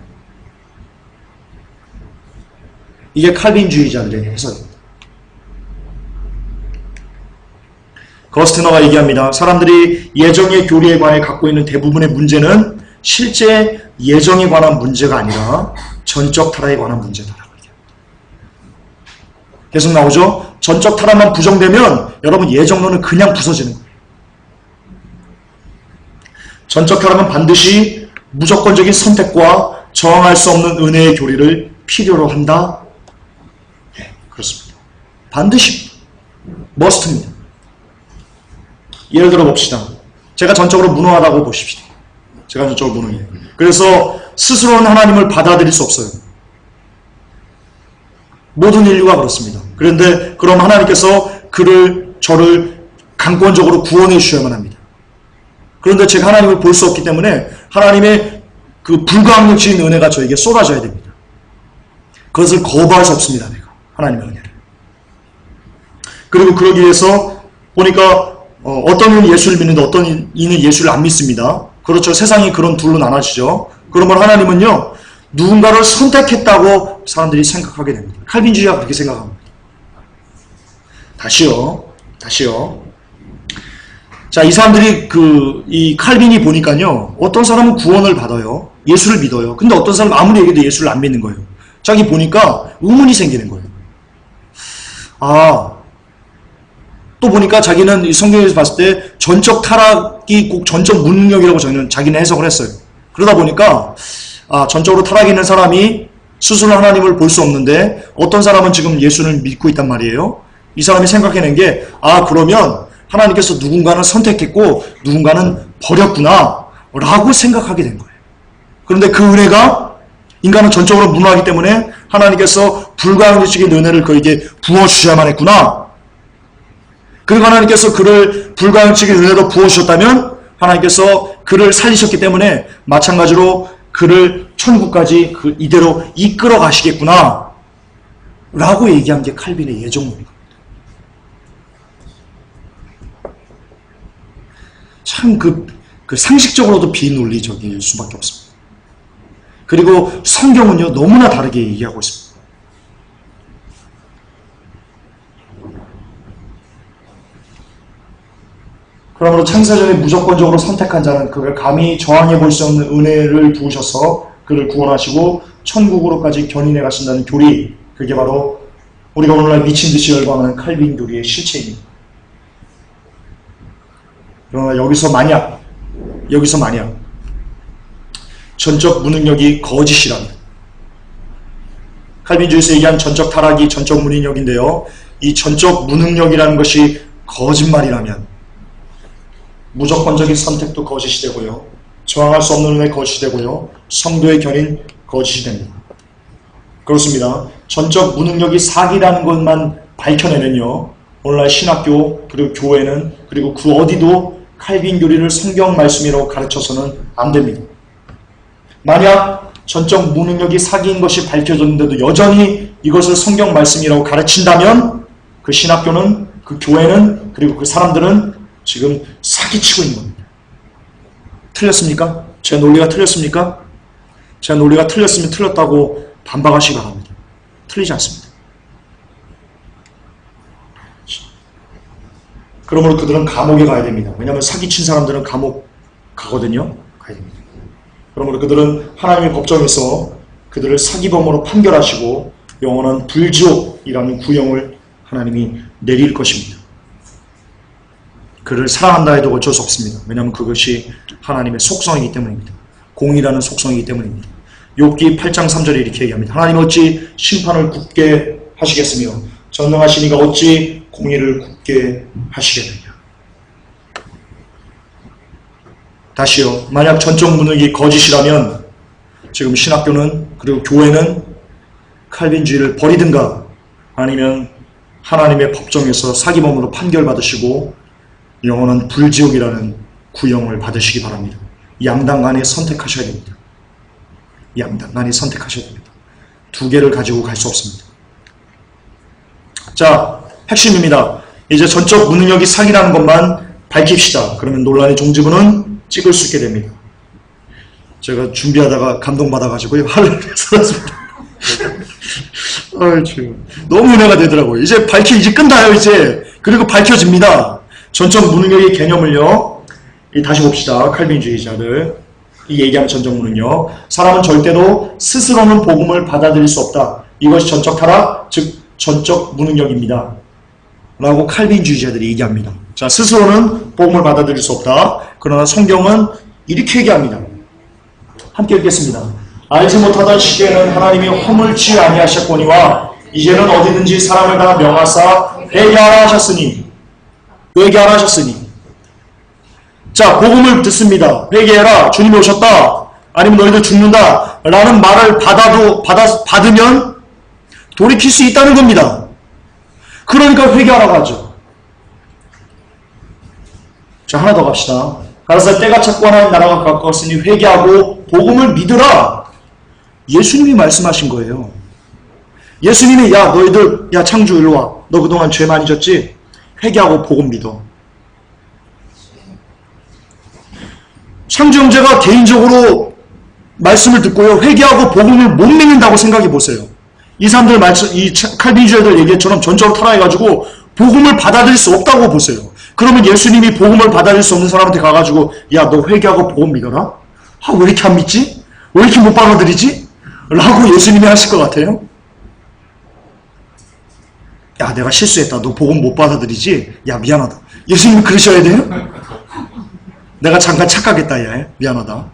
이게 칼빈주의자들의 해석입니다. 거스트너가 얘기합니다. 사람들이 예정의 교리에 관해 갖고 있는 대부분의 문제는 실제 예정에 관한 문제가 아니라 전적 타락에 관한 문제다라고 얘기합니다. 계속 나오죠? 전적 타락만 부정되면 여러분 예정론은 그냥 부서지는 거예요. 전적 타락은 반드시 무조건적인 선택과 저항할 수 없는 은혜의 교리를 필요로 한다. 네, 그렇습니다. 반드시 머스트입니다. 예를 들어 봅시다. 제가 전적으로 무능하다고 보십시다. 제가 전적으로 무능해요. 그래서 스스로는 하나님을 받아들일 수 없어요. 모든 인류가 그렇습니다. 그런데 그럼 하나님께서 저를 강권적으로 구원해 주셔야만 합니다. 그런데 제가 하나님을 볼 수 없기 때문에 하나님의 그 불가항력적인 은혜가 저에게 쏟아져야 됩니다. 그것을 거부할 수 없습니다. 내가 하나님의 은혜를. 그리고 그러기 위해서 보니까 어떤 이는 예수를 믿는데 어떤 이는 예수를 안 믿습니다. 그렇죠. 세상이 그런 둘로 나눠지죠. 그러면 하나님은요, 누군가를 선택했다고 사람들이 생각하게 됩니다. 칼빈주의가 그렇게 생각합니다. 다시요. 자, 이 사람들이 이 칼빈이 보니까요, 어떤 사람은 구원을 받아요. 예수를 믿어요. 근데 어떤 사람은 아무리 얘기해도 예수를 안 믿는 거예요. 자기 보니까 의문이 생기는 거예요. 또 보니까 자기는 이 성경에서 봤을 때 전적 타락이 꼭 전적 무능력이라고 자기는 해석을 했어요. 그러다 보니까 전적으로 타락이 있는 사람이 스스로 하나님을 볼 수 없는데 어떤 사람은 지금 예수를 믿고 있단 말이에요. 이 사람이 생각해낸 게 그러면 하나님께서 누군가는 선택했고 누군가는 버렸구나 라고 생각하게 된 거예요. 그런데 그 은혜가 인간은 전적으로 무능하기 때문에 하나님께서 불가항력적인 은혜를 그에게 부어주셔야만 했구나. 그리고 하나님께서 그를 불가항력적인 은혜로 부어주셨다면 하나님께서 그를 살리셨기 때문에 마찬가지로 그를 천국까지 이대로 이끌어 가시겠구나 라고 얘기한 게 칼빈의 예정론입니다. 참 그 상식적으로도 비논리적일 수밖에 없습니다. 그리고 성경은요, 너무나 다르게 얘기하고 있습니다. 그러므로 창세전에 무조건적으로 선택한 자는 그를 감히 저항해 볼 수 없는 은혜를 부으셔서 그를 구원하시고 천국으로까지 견인해 가신다는 교리, 그게 바로 우리가 오늘날 미친 듯이 열광하는 칼빈 교리의 실체입니다. 그러나 여기서 만약 전적 무능력이 거짓이라면, 칼빈주의에서 얘기한 전적 타락이 전적 무능력인데요, 이 전적 무능력이라는 것이 거짓말이라면 무조건적인 선택도 거짓이 되고요, 저항할 수 없는 은혜 거짓이 되고요, 성도의 견인 거짓이 됩니다. 그렇습니다. 전적 무능력이 사기라는 것만 밝혀내면요, 오늘날 신학교 그리고 교회는, 그리고 그 어디도 칼빈 교리를 성경 말씀이라고 가르쳐서는 안 됩니다. 만약 전적 무능력이 사기인 것이 밝혀졌는데도 여전히 이것을 성경 말씀이라고 가르친다면 그 신학교는, 그 교회는, 그리고 그 사람들은 지금 사기치고 있는 겁니다. 틀렸습니까? 제 논리가 틀렸습니까? 제 논리가 틀렸으면 틀렸다고 반박하시기 바랍니다. 틀리지 않습니다. 그러므로 그들은 감옥에 가야 됩니다. 왜냐하면 사기친 사람들은 감옥 가거든요. 가야 됩니다. 그러므로 그들은 하나님의 법정에서 그들을 사기범으로 판결하시고 영원한 불지옥이라는 구형을 하나님이 내릴 것입니다. 그를 사랑한다 해도 어쩔 수 없습니다. 왜냐하면 그것이 하나님의 속성이기 때문입니다. 공의라는 속성이기 때문입니다. 욥기 8장 3절에 이렇게 얘기합니다. 하나님 어찌 심판을 굳게 하시겠으며 전능하시니가 어찌 공의를 굳게 하시겠느냐. 다시요, 만약 전적 무능이 거짓이라면 지금 신학교는, 그리고 교회는 칼빈주의를 버리든가 아니면 하나님의 법정에서 사기범으로 판결받으시고 영원한 불지옥이라는 구형을 받으시기 바랍니다. 양당 간에 선택하셔야 됩니다. 양당 간에 선택하셔야 됩니다. 두 개를 가지고 갈 수 없습니다. 자, 핵심입니다. 이제 전적 무능력이 사기라는 것만 밝힙시다. 그러면 논란의 종지부는 찍을 수 있게 됩니다. 제가 준비하다가 감동받아가지고 화를 쏟았습니다. 너무 은혜가 되더라고요. 이제 이제 끝나요, 이제. 그리고 밝혀집니다. 전적 무능력의 개념을요, 다시 봅시다. 칼빈주의자들. 이 얘기하는 전적 무능력. 사람은 절대로 스스로는 복음을 받아들일 수 없다. 이것이 전적 타락, 즉 전적 무능력입니다. 라고 칼빈주의자들이 얘기합니다. 자, 스스로는 복음을 받아들일 수 없다. 그러나 성경은 이렇게 얘기합니다. 함께 읽겠습니다. 알지 못하던 시대에는 하나님이 허물치 아니하셨거니와 이제는 어디든지 사람을 다 명하사 회개하라 하셨으니. 회개하라 하셨으니. 자, 복음을 듣습니다. 회개해라. 주님이 오셨다. 아니면 너희들 죽는다. 라는 말을 받으면 돌이킬 수 있다는 겁니다. 그러니까 회개하라고 하죠. 자, 하나 더 갑시다. 가라사대 때가 찼고 하나님 나라가 가까웠으니 회개하고 복음을 믿으라. 예수님이 말씀하신 거예요. 예수님이 야 너희들 야 창주 일로 와. 너 그동안 죄 많이 졌지? 회개하고 복음 믿어. 창주 형제가 개인적으로 말씀을 듣고요. 회개하고 복음을 못 믿는다고 생각해 보세요. 이 사람들 이 칼빈주의자들 얘기처럼 전적으로 타락해가지고 복음을 받아들일 수 없다고 보세요. 그러면 예수님이 복음을 받아들일 수 없는 사람한테 가가지고 야 너 회개하고 복음 믿어라? 아, 왜 이렇게 안 믿지? 왜 이렇게 못 받아들이지? 라고 예수님이 하실 것 같아요? 야 내가 실수했다. 너 복음 못 받아들이지? 야 미안하다. 예수님이 그러셔야 돼요? 내가 잠깐 착각했다. 야 미안하다.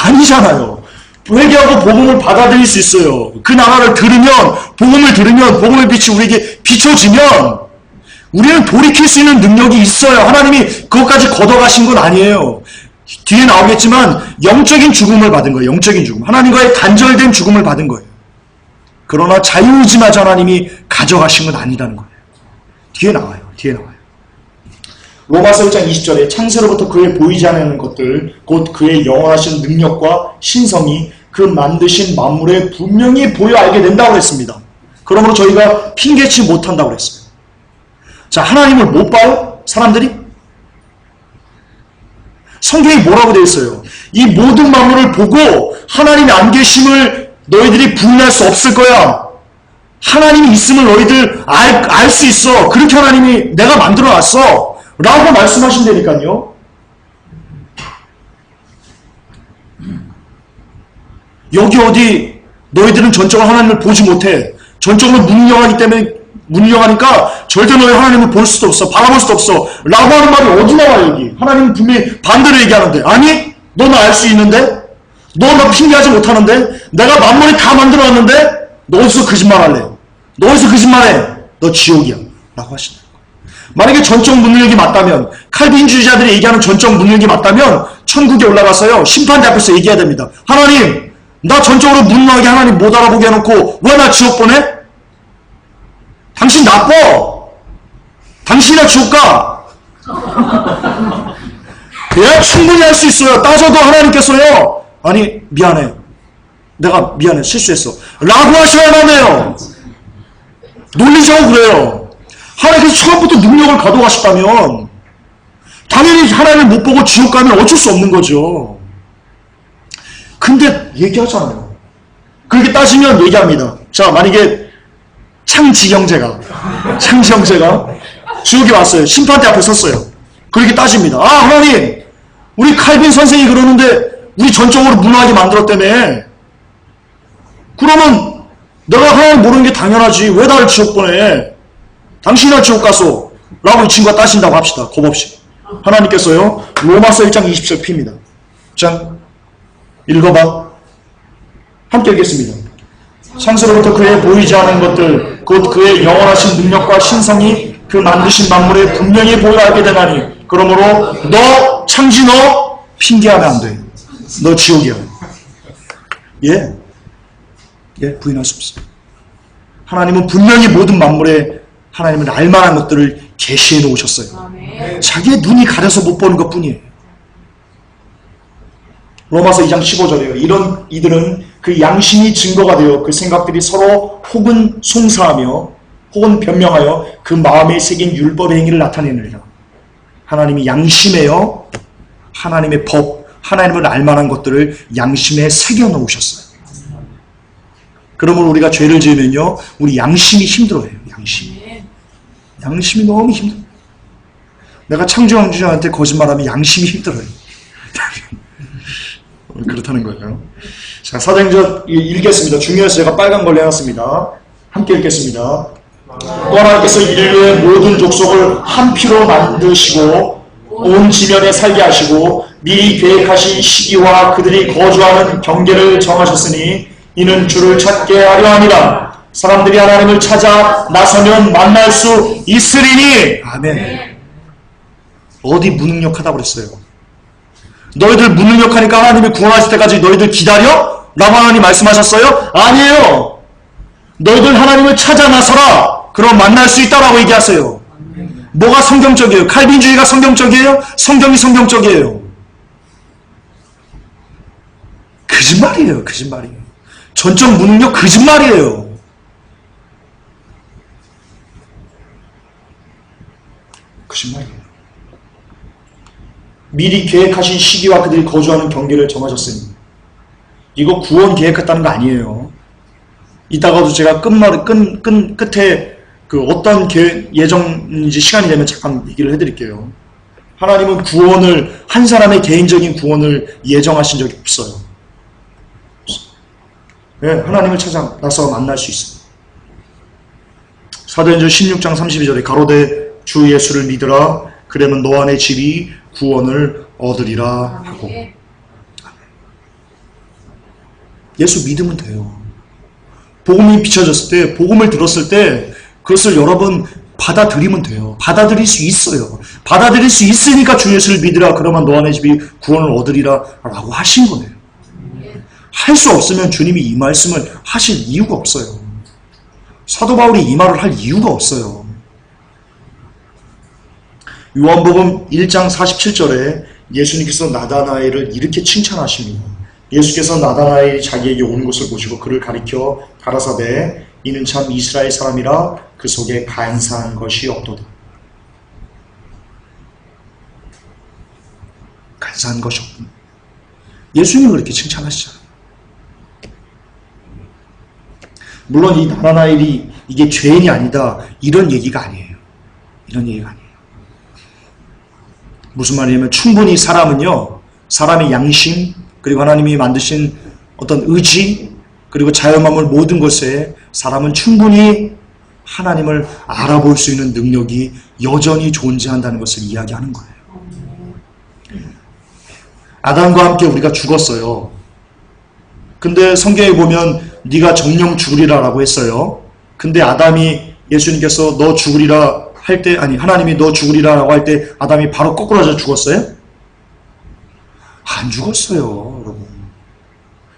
아니잖아요. 회개하고 복음을 받아들일 수 있어요. 그 나라를 들으면 복음의 빛이 우리에게 비춰지면 우리는 돌이킬 수 있는 능력이 있어요. 하나님이 그것까지 걷어가신 건 아니에요. 뒤에 나오겠지만 영적인 죽음을 받은 거예요. 영적인 죽음. 하나님과의 단절된 죽음을 받은 거예요. 그러나 자유의지마저 하나님이 가져가신 건 아니라는 거예요. 뒤에 나와요. 로마서 1장 20절에 창세로부터 그의 보이지 않는 것들 곧 그의 영원하신 능력과 신성이 그 만드신 만물에 분명히 보여 알게 된다고 했습니다. 그러므로 저희가 핑계치 못한다고 했어요. 자, 하나님을 못 봐요? 사람들이? 성경이 뭐라고 되어 있어요? 이 모든 만물을 보고 하나님의 안 계심을 너희들이 부인할 수 없을 거야. 하나님이 있음을 너희들 알 수 있어. 그렇게 하나님이 내가 만들어 놨어. 라고 말씀하신다니까요. 여기 어디 너희들은 전적으로 하나님을 보지 못해. 전적으로 무능력하니까 절대 너희 하나님을 볼 수도 없어. 바라볼 수도 없어. 라고 하는 말이 어디 나와 여기. 하나님은 분명히 반대로 얘기하는데. 아니 너 나 알 수 있는데? 너 나 핑계하지 못하는데? 내가 만물을 다 만들어놨는데? 너 어디서 거짓말할래? 너 어디서 거짓말해? 너 지옥이야. 라고 하신다. 만약에 전적 무능력이 맞다면, 칼빈주의자들이 얘기하는 전적 무능력이 맞다면 천국에 올라가서요 심판대 앞에서 얘기해야 됩니다. 하나님, 나 전적으로 무능하게 하나님 못 알아보게 해놓고 왜 나 지옥 보내? 당신 나빠. 당신이나 지옥 가. 그냥 충분히 할 수 있어요. 따져도 하나님께서요, 아니 미안해, 내가 미안해, 실수했어 라고 하셔야만 해요. 논리적으로 그래요. 하나님께서 처음부터 능력을 가져가셨다면 당연히 하나님을 못 보고 지옥 가면 어쩔 수 없는 거죠. 근데 얘기하잖아요. 그렇게 따지면 얘기합니다. 자, 만약에 창지형제가 지옥에 왔어요. 심판대 앞에 섰어요. 그렇게 따집니다. 아, 하나님, 우리 칼빈 선생이 그러는데 우리 전적으로 무능하게 만들었다며. 그러면 내가 하나님 모르는 게 당연하지. 왜 나를 지옥 보내? 당신이나 지옥 가소. 라고 이 친구가 따진다고 합시다. 겁없이. 하나님께서요, 로마서 1장 20절 핍니다. 자, 읽어봐. 함께 읽겠습니다. 창세로부터 그의 보이지 않은 것들, 곧 그의 영원하신 능력과 신성이 그 만드신 만물에 분명히 보여 알게 되나니, 그러므로 너 창지 너 핑계하면 안 돼. 너 지옥이야. 부인할 수 없어. 하나님은 분명히 모든 만물에 하나님을 알만한 것들을 계시해 놓으셨어요. 자기의 눈이 가려서 못 보는 것 뿐이에요. 로마서 2장 15절이에요. 이들은 그 양심이 증거가 되어 그 생각들이 서로 혹은 송사하며 혹은 변명하여 그 마음에 새긴 율법의 행위를 나타내느니라. 하나님이 양심에요, 하나님의 법, 하나님을 알만한 것들을 양심에 새겨 놓으셨어요. 그러면 우리가 죄를 지으면요, 우리 양심이 힘들어요. 양심이 너무 힘들어요. 내가 창조왕주한테 거짓말하면 양심이 힘들어요. 그렇다는 거예요. 자, 사도행전 읽겠습니다. 중요해서 제가 빨간 걸로 해놨습니다. 함께 읽겠습니다. 또 하나님께서 인류의 모든 족속을 한 피로 만드시고 온 지면에 살게 하시고 미리 계획하신 시기와 그들이 거주하는 경계를 정하셨으니 이는 주를 찾게 하려 함이라. 사람들이 하나님을 찾아 나서면 만날 수 있으리니. 아멘. 어디 무능력하다고 그랬어요? 너희들 무능력하니까 하나님이 구원하실 때까지 너희들 기다려? 라고 하나님 말씀하셨어요? 아니에요. 너희들 하나님을 찾아 나서라. 그럼 만날 수 있다라고 얘기하세요. 뭐가 성경적이에요? 칼빈주의가 성경적이에요? 성경이 성경적이에요. 거짓말이에요. 전적 무능력 거짓말이에요. 거짓말이에요. 미리 계획하신 시기와 그들이 거주하는 경계를 정하셨으니, 이거 구원 계획했다는 거 아니에요. 이따가도 제가 끝에 그 어떤 예정인지 시간이 되면 잠깐 얘기를 해드릴게요. 하나님은 구원을, 한 사람의 개인적인 구원을 예정하신 적이 없어요. 네, 하나님을 찾아 나서 만날 수 있어요. 사도행전 16장 32절에 가로되 주 예수를 믿으라. 그러면 너 안의 집이 구원을 얻으리라 하고. 예수 믿으면 돼요. 복음이 비춰졌을 때, 복음을 들었을 때 그것을 여러분 받아들이면 돼요. 받아들일 수 있어요. 받아들일 수 있으니까 주 예수를 믿으라. 그러면 너 안의 집이 구원을 얻으리라 라고 하신 거예요. 할 수 없으면 주님이 이 말씀을 하실 이유가 없어요. 사도 바울이 이 말을 할 이유가 없어요. 요한복음 1장 47절에 예수님께서 나다나엘을 이렇게 칭찬하십니다. 예수께서 나다나엘이 자기에게 온 것을 보시고 그를 가리켜 가라사대 이는 참 이스라엘 사람이라 그 속에 간사한 것이 없도다. 간사한 것이 없군. 예수님은 그렇게 칭찬하시잖아요. 물론 이 나다나엘이 이게 죄인이 아니다 이런 얘기가 아니에요. 이런 얘기가 아니에요. 무슨 말이냐면 충분히 사람은요, 사람의 양심 그리고 하나님이 만드신 어떤 의지 그리고 자연 만물 모든 것에 사람은 충분히 하나님을 알아볼 수 있는 능력이 여전히 존재한다는 것을 이야기하는 거예요. 아담과 함께 우리가 죽었어요. 근데 성경에 보면 네가 정령 죽으리라 라고 했어요. 근데 아담이 예수님께서 너 죽으리라 할 때, 아니 하나님이 너 죽으리라 라고 할 때 아담이 바로 거꾸로져 죽었어요? 안 죽었어요, 여러분.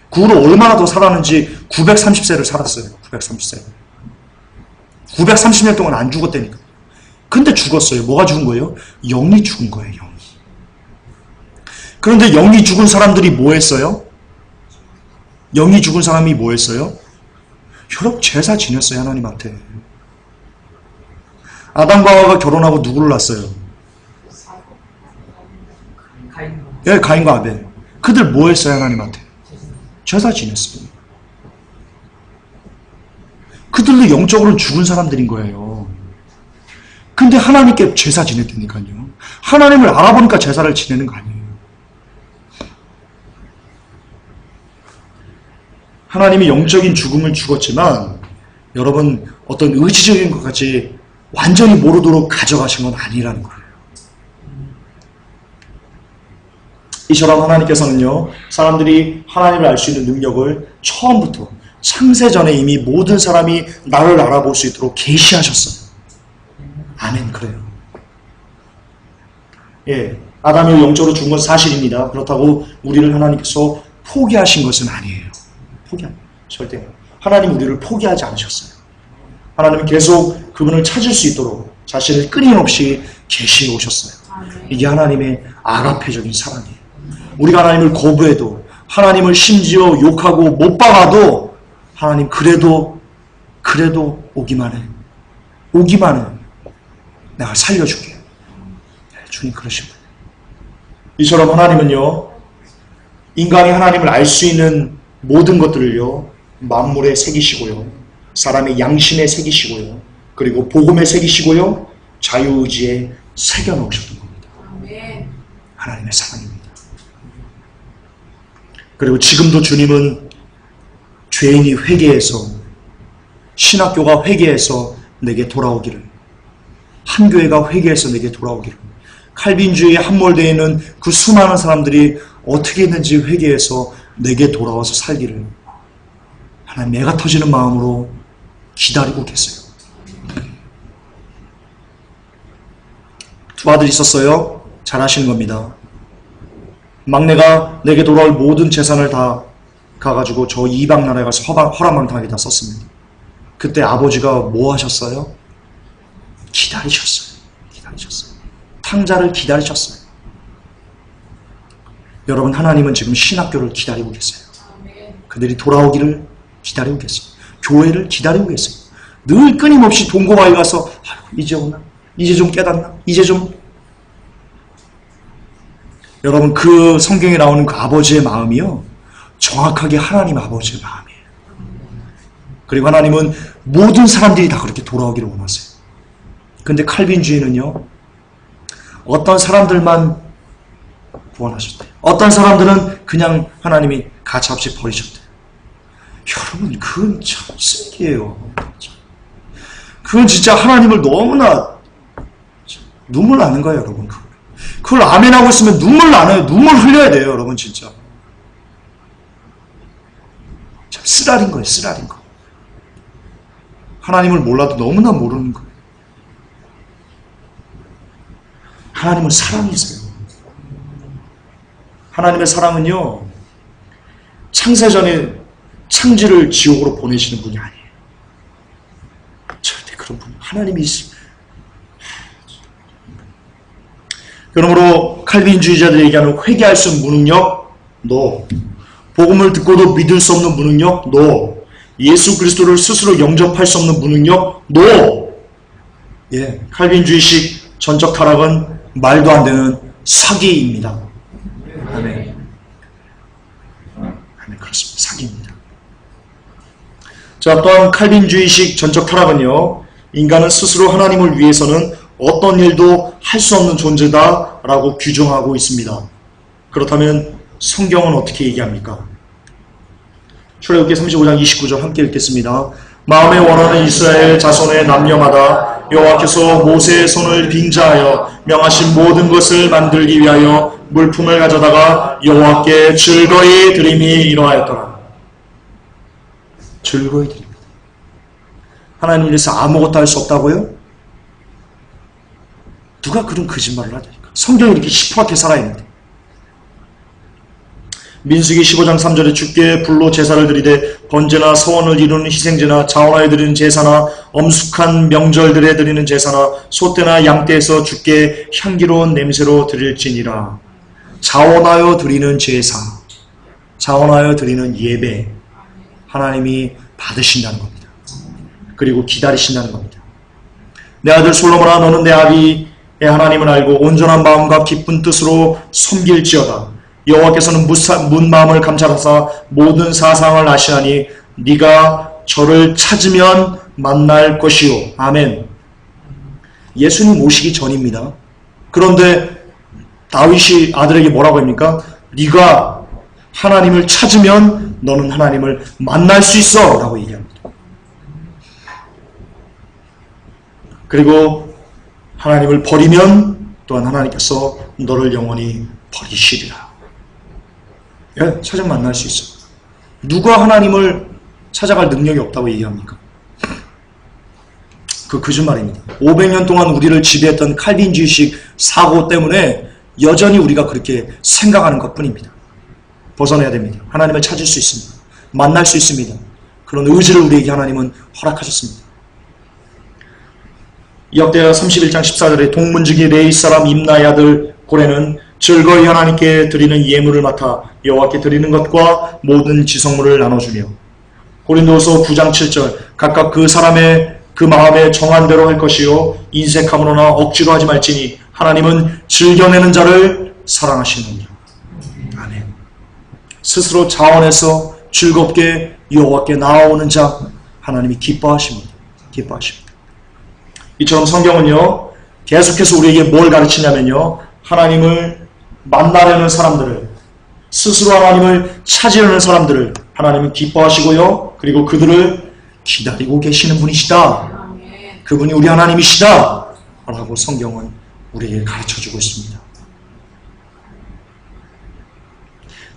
그 후로 얼마나 더 살았는지 930세를 살았어요. 930세. 930년 동안 안 죽었다니까. 근데 죽었어요. 뭐가 죽은 거예요? 영이 죽은 거예요, 영이. 그런데 영이 죽은 사람들이 뭐 했어요? 영이 죽은 사람이 뭐 했어요? 여러분 제사 지냈어요, 하나님한테. 아담과 하와가 결혼하고 누구를 낳았어요? 예, 가인과 아벨. 그들 뭐 했어요, 하나님한테? 제사 지냈어요. 그들도 영적으로 죽은 사람들인 거예요. 근데 하나님께 제사 지냈다니까요. 하나님을 알아보니까 제사를 지내는 거 아니에요. 하나님이 영적인 죽음을 죽었지만 여러분 어떤 의지적인 것까지 완전히 모르도록 가져가신 건 아니라는 거예요. 이처럼 하나님께서는요, 사람들이 하나님을 알 수 있는 능력을 처음부터 창세전에 이미 모든 사람이 나를 알아볼 수 있도록 계시하셨어요. 아멘. 그래요. 예, 아담이 영적으로 죽은 건 사실입니다. 그렇다고 우리를 하나님께서 포기하신 것은 아니에요. 절대. 하나님 우리를 포기하지 않으셨어요. 하나님은 계속 그분을 찾을 수 있도록 자신을 끊임없이 계시해 오셨어요. 이게 하나님의 아가페적인 사랑이에요. 우리가 하나님을 거부해도, 하나님을 심지어 욕하고 못 박아도 하나님 그래도 오기만 해. 내가 살려줄게. 주님 그러신 거예요. 이처럼 하나님은요, 인간이 하나님을 알 수 있는 모든 것들을요, 만물에 새기시고요, 사람의 양심에 새기시고요, 그리고 복음에 새기시고요, 자유의지에 새겨놓으셨던 겁니다. 하나님의 사랑입니다. 그리고 지금도 주님은 죄인이 회개해서, 신학교가 회개해서 내게 돌아오기를, 한교회가 회개해서 내게 돌아오기를, 칼빈주의에 함몰되어 있는 그 수많은 사람들이 어떻게 했는지 회개해서 내게 돌아와서 살기를 하나님 애가 터지는 마음으로 기다리고 계세요. 두 아들이 있었어요. 잘 아시는 겁니다. 막내가 내게 돌아올 모든 재산을 다 가가지고 저 이방 나라에 가서 허랑방탕하게 다 썼습니다. 그때 아버지가 뭐 하셨어요? 기다리셨어요. 탕자를 기다리셨어요. 여러분, 하나님은 지금 신학교를 기다리고 계세요. 그들이 돌아오기를 기다리고 계세요. 교회를 기다리고 계세요. 늘 끊임없이 동고마에 가서 이제 오나? 이제 좀 깨닫나? 이제 좀. 여러분, 그 성경에 나오는 그 아버지의 마음이요, 정확하게 하나님 아버지의 마음이에요. 그리고 하나님은 모든 사람들이 다 그렇게 돌아오기를 원하세요. 근데 칼빈주의는요, 어떤 사람들만 구원하셨대요. 어떤 사람들은 그냥 하나님이 가차없이 버리셨대요. 여러분, 그건 참 쓰레기예요. 그건 진짜 하나님을 너무나 눈물 나는 거예요, 여러분. 그걸 아멘하고 있으면 눈물 나요. 눈물 흘려야 돼요, 여러분, 진짜. 참 쓰라린 거예요, 쓰라린 거. 하나님을 몰라도 너무나 모르는 거예요. 하나님은 사랑이세요. 하나님의 사랑은요, 창세전에 창지를 지옥으로 보내시는 분이 아니에요. 절대 그런 분이 하나님이 있습니다. 그러므로 칼빈주의자들이 얘기하는 회개할 수 없는 무능력, no. 복음을 듣고도 믿을 수 없는 무능력, no. 예수 그리스도를 스스로 영접할 수 없는 무능력, no. 예, 칼빈주의식 전적 타락은 말도 안 되는 사기입니다. 그렇습니다. 사기입니다. 자, 또한 칼빈주의식 전적 타락은요, 인간은 스스로 하나님을 위해서는 어떤 일도 할 수 없는 존재다라고 규정하고 있습니다. 그렇다면 성경은 어떻게 얘기합니까? 출애굽기 35장 29절 함께 읽겠습니다. 마음에 원하는 이스라엘 자손의 남녀마다 여호와께서 모세의 손을 빙자하여 명하신 모든 것을 만들기 위하여 물품을 가져다가 여호와께 즐거이 드림이 이러하였더라. 즐거이 드립니다. 하나님을 위해서 아무것도 할 수 없다고요? 누가 그런 거짓말을 하냐니까. 성경이 이렇게 시퍼렇게 살아있는데. 민수기 15장 3절에 주께 불로 제사를 드리되 번제나 서원을 이루는 희생제나 자원하여 드리는 제사나 엄숙한 명절들에 드리는 제사나 소떼나 양떼에서 주께 향기로운 냄새로 드릴지니라. 자원하여 드리는 제사, 자원하여 드리는 예배, 하나님이 받으신다는 겁니다. 그리고 기다리신다는 겁니다. 내 아들 솔로몬아, 너는 내 아비의 하나님을 알고 온전한 마음과 기쁜 뜻으로 섬길지어다. 여호와께서는 문 마음을 감찰하사 모든 사상을 아시나니 네가 저를 찾으면 만날 것이요. 아멘. 예수님 오시기 전입니다. 그런데 다윗이 아들에게 뭐라고 합니까? 네가 하나님을 찾으면 너는 하나님을 만날 수 있어 라고 얘기합니다. 그리고 하나님을 버리면 또한 하나님께서 너를 영원히 버리시리라. 예, 찾으면 만날 수 있어. 누가 하나님을 찾아갈 능력이 없다고 얘기합니까? 그 거짓말입니다. 500년 동안 우리를 지배했던 칼빈주의식 사고 때문에 여전히 우리가 그렇게 생각하는 것뿐입니다. 벗어나야 됩니다. 하나님을 찾을 수 있습니다. 만날 수 있습니다. 그런 의지를 우리에게 하나님은 허락하셨습니다. 역대하 31장 14절에 동문지기 레위 사람 임나의 아들 고레는 즐거이 하나님께 드리는 예물을 맡아 여호와께 드리는 것과 모든 지성물을 나눠주며 고린도후서 9장 7절 각각 그 사람의 그 마음에 정한 대로 할 것이요 인색함으로나 억지로 하지 말지니 하나님은 즐겨내는 자를 사랑하시느니라. 아멘. 스스로 자원해서 즐겁게 여호와께 나아오는 자 하나님이 기뻐하십니다. 기뻐하십니다. 이처럼 성경은요 계속해서 우리에게 뭘 가르치냐면요, 하나님을 만나려는 사람들을, 스스로 하나님을 찾으려는 사람들을 하나님은 기뻐하시고요, 그리고 그들을 기다리고 계시는 분이시다. 그분이 우리 하나님이시다 라고 성경은 우리에게 가르쳐주고 있습니다.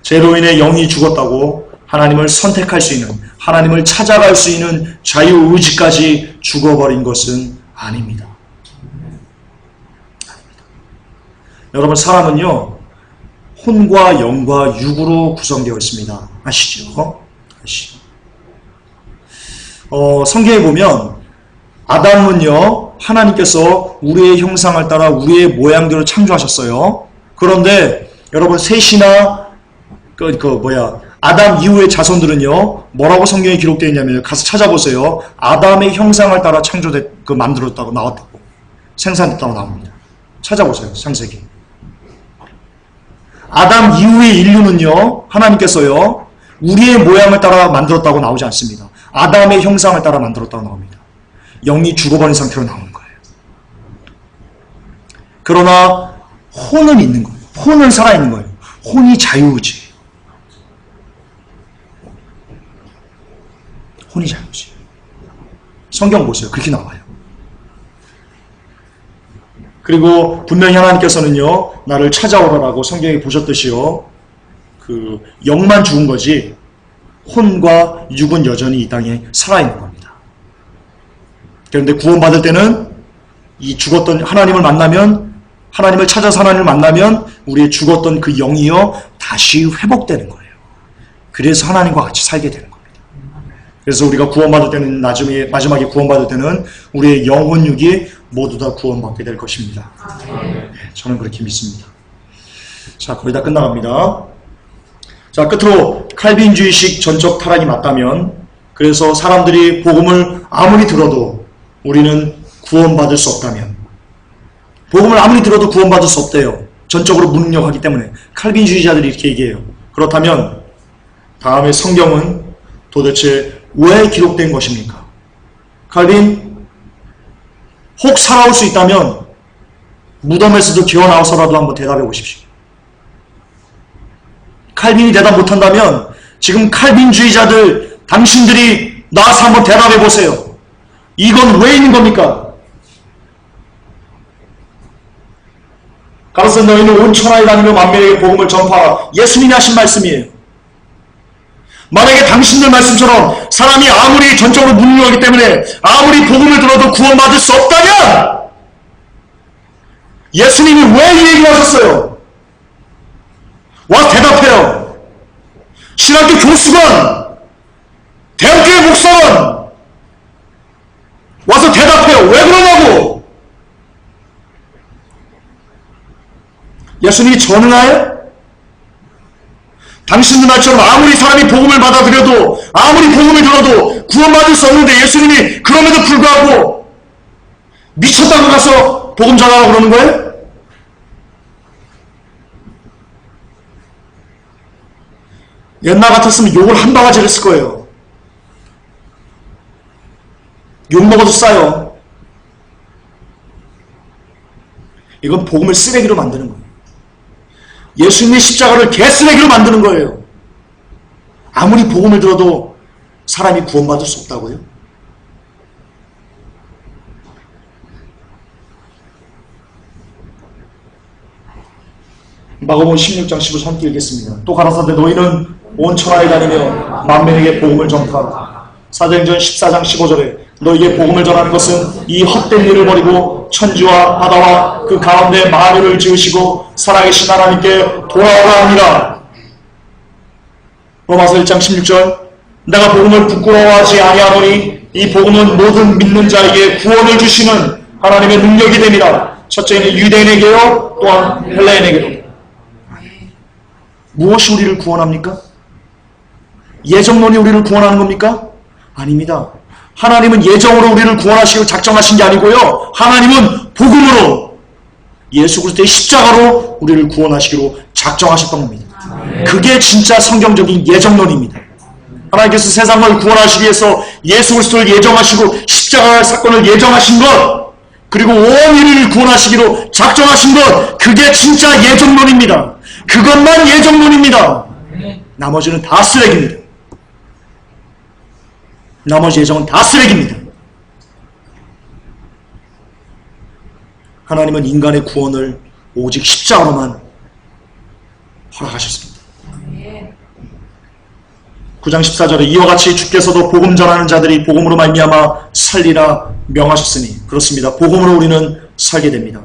죄로 인해 영이 죽었다고 하나님을 선택할 수 있는, 하나님을 찾아갈 수 있는 자유의지까지 죽어버린 것은 아닙니다. 여러분, 사람은요 혼과 영과 육으로 구성되어 있습니다. 아시죠? 아시죠? 성경에 보면 아담은요 하나님께서 우리의 형상을 따라 우리의 모양대로 창조하셨어요. 그런데 여러분, 셋이나 아담 이후의 자손들은요 뭐라고 성경에 기록되어 있냐면, 가서 찾아보세요. 아담의 형상을 따라 만들었다고 나왔다고, 생산됐다고 나옵니다. 찾아보세요. 창세기. 아담 이후의 인류는요 하나님께서요 우리의 모양을 따라 만들었다고 나오지 않습니다. 아담의 형상을 따라 만들었다고 나옵니다. 영이 죽어버린 상태로 나오는 거예요. 그러나 혼은 있는 거예요. 혼은 살아있는 거예요. 혼이 자유의지예요. 혼이 자유의지예요. 성경 보세요. 그렇게 나와요. 그리고 분명히 하나님께서는요 나를 찾아오라라고 성경에 보셨듯이요 영만 죽은 거지 혼과 육은 여전히 이 땅에 살아있는 겁니다. 그런데 구원받을 때는 이 죽었던 하나님을 만나면, 하나님을 찾아서 하나님을 만나면 우리의 죽었던 그 영이요 다시 회복되는 거예요. 그래서 하나님과 같이 살게 되는 겁니다. 그래서 우리가 구원받을 때는, 마지막에 구원받을 때는 우리의 영혼 육이 모두 다 구원받게 될 것입니다. 네, 저는 그렇게 믿습니다. 자, 거의 다 끝나갑니다. 자, 끝으로 칼빈주의식 전적 타락이 맞다면, 그래서 사람들이 복음을 아무리 들어도 우리는 구원받을 수 없다면, 복음을 아무리 들어도 구원받을 수 없대요. 전적으로 무능력하기 때문에. 칼빈주의자들이 이렇게 얘기해요. 그렇다면 다음에 성경은 도대체 왜 기록된 것입니까? 칼빈, 혹 살아올 수 있다면 무덤에서도 기어 나와서라도 한번 대답해 보십시오. 칼빈이 대답 못한다면 지금 칼빈주의자들 당신들이 나와서 한번 대답해 보세요. 이건 왜 있는 겁니까? 가로서 너희는 온 천하에 다니며 만민에게 복음을 전파하라. 예수님이 하신 말씀이에요. 만약에 당신들 말씀처럼 사람이 아무리 전적으로 무능하기 때문에 아무리 복음을 들어도 구원받을 수 없다면 예수님이 왜 이 얘기를 하셨어요? 와서 대답해요. 신학교 교수건 대학교의 목사건 와서 대답해요. 왜 그러냐고. 예수님이 전능하여? 당신들 말처럼 아무리 사람이 복음을 받아들여도 아무리 복음을 들어도 구원받을 수 없는데 예수님이 그럼에도 불구하고 미쳤다고 가서 복음 전하라고 그러는 거예요? 옛날 같았으면 욕을 한 바가지를 했을 거예요. 욕 먹어도 싸요. 이건 복음을 쓰레기로 만드는 거예요. 예수님의 십자가를 개쓰레기로 만드는 거예요. 아무리 복음을 들어도 사람이 구원받을 수 없다고요? 마가복음 16장 15절 함께 읽겠습니다. 또 가라사대 너희는 온 천하에 다니며 만민에게 복음을 전파하라. 사도행전 14장 15절에 너희에게 복음을 전하는 것은 이 헛된 일을 버리고 천지와 바다와 그 가운데 만유를 지으시고 살아계신 하나님께 돌아오라 하니라. 로마서 1장 16절 내가 복음을 부끄러워하지 아니하노니 이 복음은 모든 믿는 자에게 구원을 주시는 하나님의 능력이 됨이라. 첫째는 유대인에게요 또한 헬라인에게도. 무엇이 우리를 구원합니까? 예정론이 우리를 구원하는 겁니까? 아닙니다. 하나님은 예정으로 우리를 구원하시고 작정하신 게 아니고요. 하나님은 복음으로 예수 그리스도의 십자가로 우리를 구원하시기로 작정하셨던 겁니다. 그게 진짜 성경적인 예정론입니다. 하나님께서 세상을 구원하시기 위해서 예수 그리스도를 예정하시고 십자가 사건을 예정하신 것, 그리고 온 인류를 구원하시기로 작정하신 것, 그게 진짜 예정론입니다. 그것만 예정론입니다. 나머지는 다 쓰레기입니다. 나머지 예정은 다 쓰레기입니다. 하나님은 인간의 구원을 오직 십자가로만 허락하셨습니다. 9장 14절에 이와 같이 주께서도 복음 전하는 자들이 복음으로 말미암아 살리라 명하셨으니. 그렇습니다. 복음으로 우리는 살게 됩니다.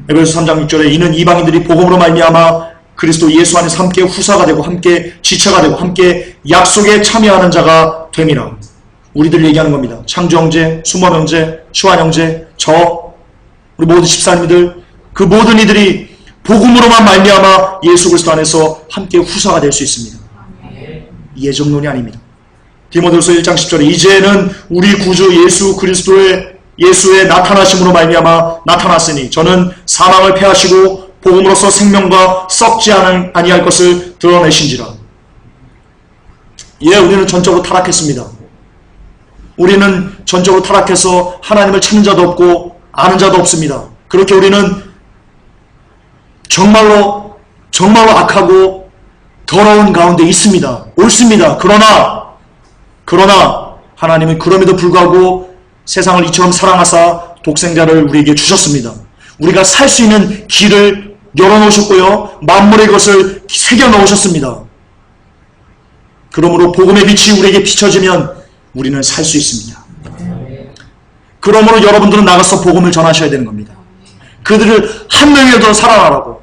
에베소서 3장 6절에 이는 이방인들이 복음으로 말미암아 그리스도 예수 안에서 함께 후사가 되고 함께 지체가 되고 함께 약속에 참여하는 자가 됨이라. 우리들 얘기하는 겁니다. 창주 형제, 수모 형제, 시환 형제, 저, 우리 모든 집사님들, 그 모든 이들이 복음으로만 말미암아 예수 그리스도 안에서 함께 후사가 될 수 있습니다. 예정론이 아닙니다. 디모데후서 1장 10절에 이제는 우리 구주 예수 그리스도의 예수의 나타나심으로 말미암아 나타났으니 저는 사망을 패하시고 복음으로써 생명과 썩지 아니할 것을 드러내신지라. 예, 우리는 전적으로 타락했습니다. 우리는 전적으로 타락해서 하나님을 찾는 자도 없고 아는 자도 없습니다. 그렇게 우리는 정말로 악하고 더러운 가운데 있습니다. 옳습니다. 그러나 하나님은 그럼에도 불구하고 세상을 이처럼 사랑하사 독생자를 우리에게 주셨습니다. 우리가 살 수 있는 길을 열어놓으셨고요. 만물의 것을 새겨 넣으셨습니다. 그러므로 복음의 빛이 우리에게 비춰지면 우리는 살 수 있습니다. 그러므로 여러분들은 나가서 복음을 전하셔야 되는 겁니다. 그들을 한 명이라도 살아나라고,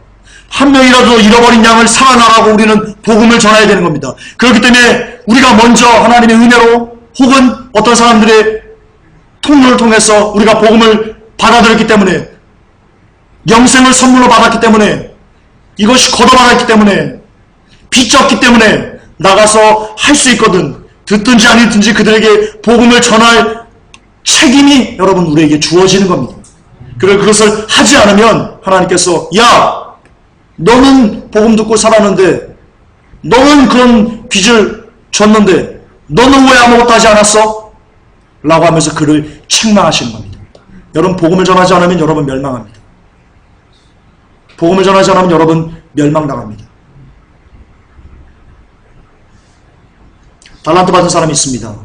한 명이라도 잃어버린 양을 살아나라고 우리는 복음을 전해야 되는 겁니다. 그렇기 때문에 우리가 먼저 하나님의 은혜로 혹은 어떤 사람들의 통로를 통해서 우리가 복음을 받아들였기 때문에, 영생을 선물로 받았기 때문에, 이것이 걷어받았기 때문에, 빚졌기 때문에 나가서 할 수 있거든. 듣든지 안 듣든지 그들에게 복음을 전할 책임이 여러분 우리에게 주어지는 겁니다. 그것을 하지 않으면 하나님께서 야, 너는 복음 듣고 살았는데 너는 그런 빚을 졌는데 너는 왜 아무것도 하지 않았어? 라고 하면서 그를 책망하시는 겁니다. 여러분, 복음을 전하지 않으면 여러분 멸망합니다. 복음을 전하지 않으면 여러분 멸망당합니다. 달란트 받은 사람이 있습니다.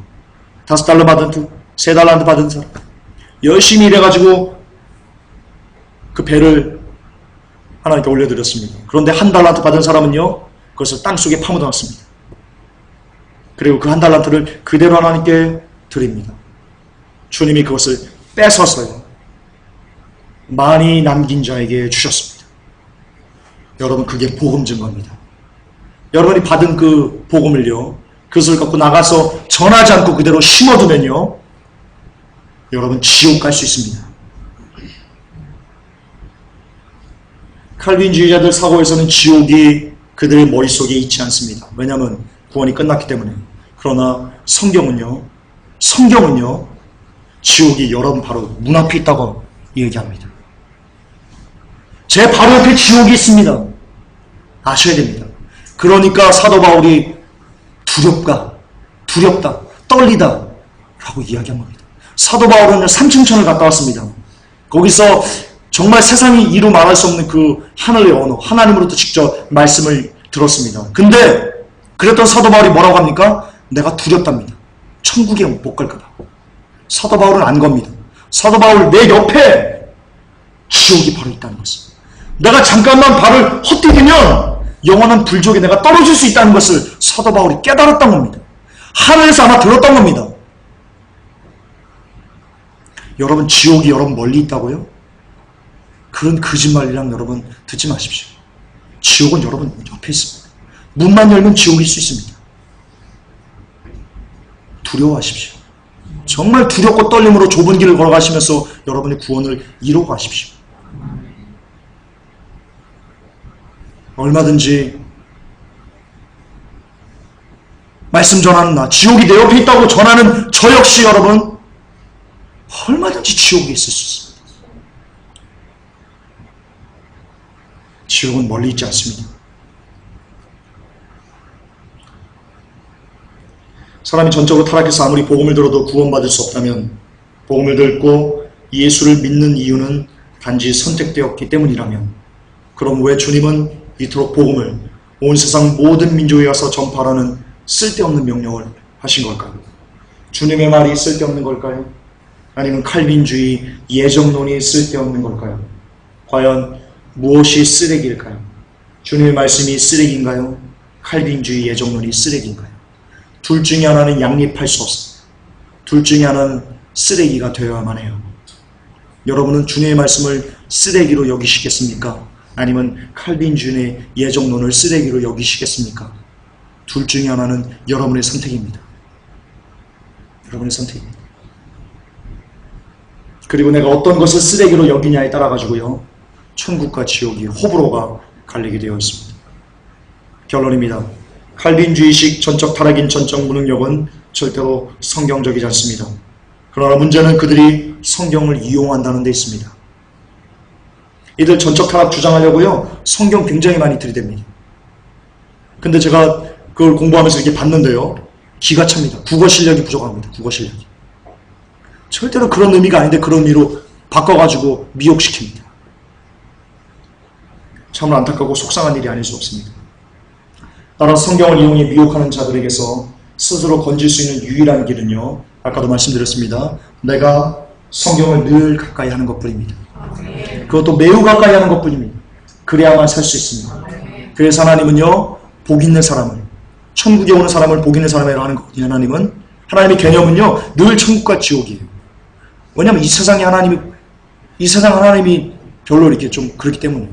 5달러 받은 3달란트 받은 사람. 열심히 일해가지고 그 배를 하나님께 올려드렸습니다. 그런데 1달란트 받은 사람은요, 그것을 땅속에 파묻어놨습니다. 그리고 그 1달란트를 그대로 하나님께 드립니다. 주님이 그것을 뺏어서요, 많이 남긴 자에게 주셨습니다. 여러분, 그게 복음 증거입니다. 여러분이 받은 그 복음을요, 그것을 갖고 나가서 전하지 않고 그대로 심어두면요, 여러분 지옥 갈 수 있습니다. 칼빈주의자들 사고에서는 지옥이 그들의 머릿속에 있지 않습니다. 왜냐하면 구원이 끝났기 때문에. 그러나 성경은요, 지옥이 여러분 바로 문 앞에 있다고 얘기합니다. 제 바로 옆에 지옥이 있습니다. 아셔야 됩니다. 그러니까 사도 바울이 두렵다, 떨리다 라고 이야기한 겁니다. 사도 바울은 삼층천을 갔다 왔습니다. 거기서 정말 세상이 이루 말할 수 없는 그 하늘의 언어, 하나님으로부터 직접 말씀을 들었습니다. 근데 그랬던 사도 바울이 뭐라고 합니까? 내가 두렵답니다. 천국에 못 갈까 봐. 사도 바울은 안 겁니다. 사도 바울 내 옆에 지옥이 바로 있다는 것을. 내가 잠깐만 발을 헛디디면 영원한 불족에 내가 떨어질 수 있다는 것을 사도 바울이 깨달았던 겁니다. 하늘에서 아마 들었던 겁니다. 여러분, 지옥이 여러분 멀리 있다고요? 그런 거짓말이랑 여러분 듣지 마십시오. 지옥은 여러분 옆에 있습니다. 문만 열면 지옥일 수 있습니다. 두려워하십시오. 정말 두렵고 떨림으로 좁은 길을 걸어가시면서 여러분의 구원을 이루고 가십시오. 얼마든지 말씀 전하는 나, 지옥이 내 옆에 있다고 전하는 저 역시 여러분 얼마든지 지옥에 있을 수 있습니다. 지옥은 멀리 있지 않습니다. 사람이 전적으로 타락해서 아무리 복음을 들어도 구원받을 수 없다면, 복음을 듣고 예수를 믿는 이유는 단지 선택되었기 때문이라면, 그럼 왜 주님은 이토록 복음을 온 세상 모든 민족에 가서 전파하라는 쓸데없는 명령을 하신 걸까요? 주님의 말이 쓸데없는 걸까요? 아니면 칼빈주의 예정론이 쓸데없는 걸까요? 과연 무엇이 쓰레기일까요? 주님의 말씀이 쓰레기인가요? 칼빈주의 예정론이 쓰레기인가요? 둘 중에 하나는 양립할 수 없습니다. 둘 중에 하나는 쓰레기가 되어야만 해요. 여러분은 주님의 말씀을 쓰레기로 여기시겠습니까? 아니면 칼빈주의 예정론을 쓰레기로 여기시겠습니까? 둘 중에 하나는 여러분의 선택입니다. 여러분의 선택입니다. 그리고 내가 어떤 것을 쓰레기로 여기냐에 따라 가지고요, 천국과 지옥이 호불호가 갈리게 되어 있습니다. 결론입니다. 칼빈주의식 전적 타락인 전적 무능력은 절대로 성경적이지 않습니다. 그러나 문제는 그들이 성경을 이용한다는 데 있습니다. 이들 전적 타락 주장하려고요, 성경 굉장히 많이 들이댑니다. 근데 제가 그걸 공부하면서 이렇게 봤는데요, 기가 찹니다. 국어 실력이 부족합니다. 국어 실력이. 절대로 그런 의미가 아닌데 그런 의미로 바꿔가지고 미혹시킵니다. 참으로 안타깝고 속상한 일이 아닐 수 없습니다. 따라서 성경을 이용해 미혹하는 자들에게서 스스로 건질 수 있는 유일한 길은요, 아까도 말씀드렸습니다. 내가 성경을 늘 가까이 하는 것뿐입니다. 그것도 매우 가까이 하는 것뿐입니다. 그래야만 살 수 있습니다. 그래서 하나님은요, 복 있는 사람을, 천국에 오는 사람을 복 있는 사람이라고 하는 거거든요. 하나님의 개념은요, 늘 천국과 지옥이에요. 왜냐하면 이 세상 하나님이 별로 이렇게 좀 그렇기 때문에.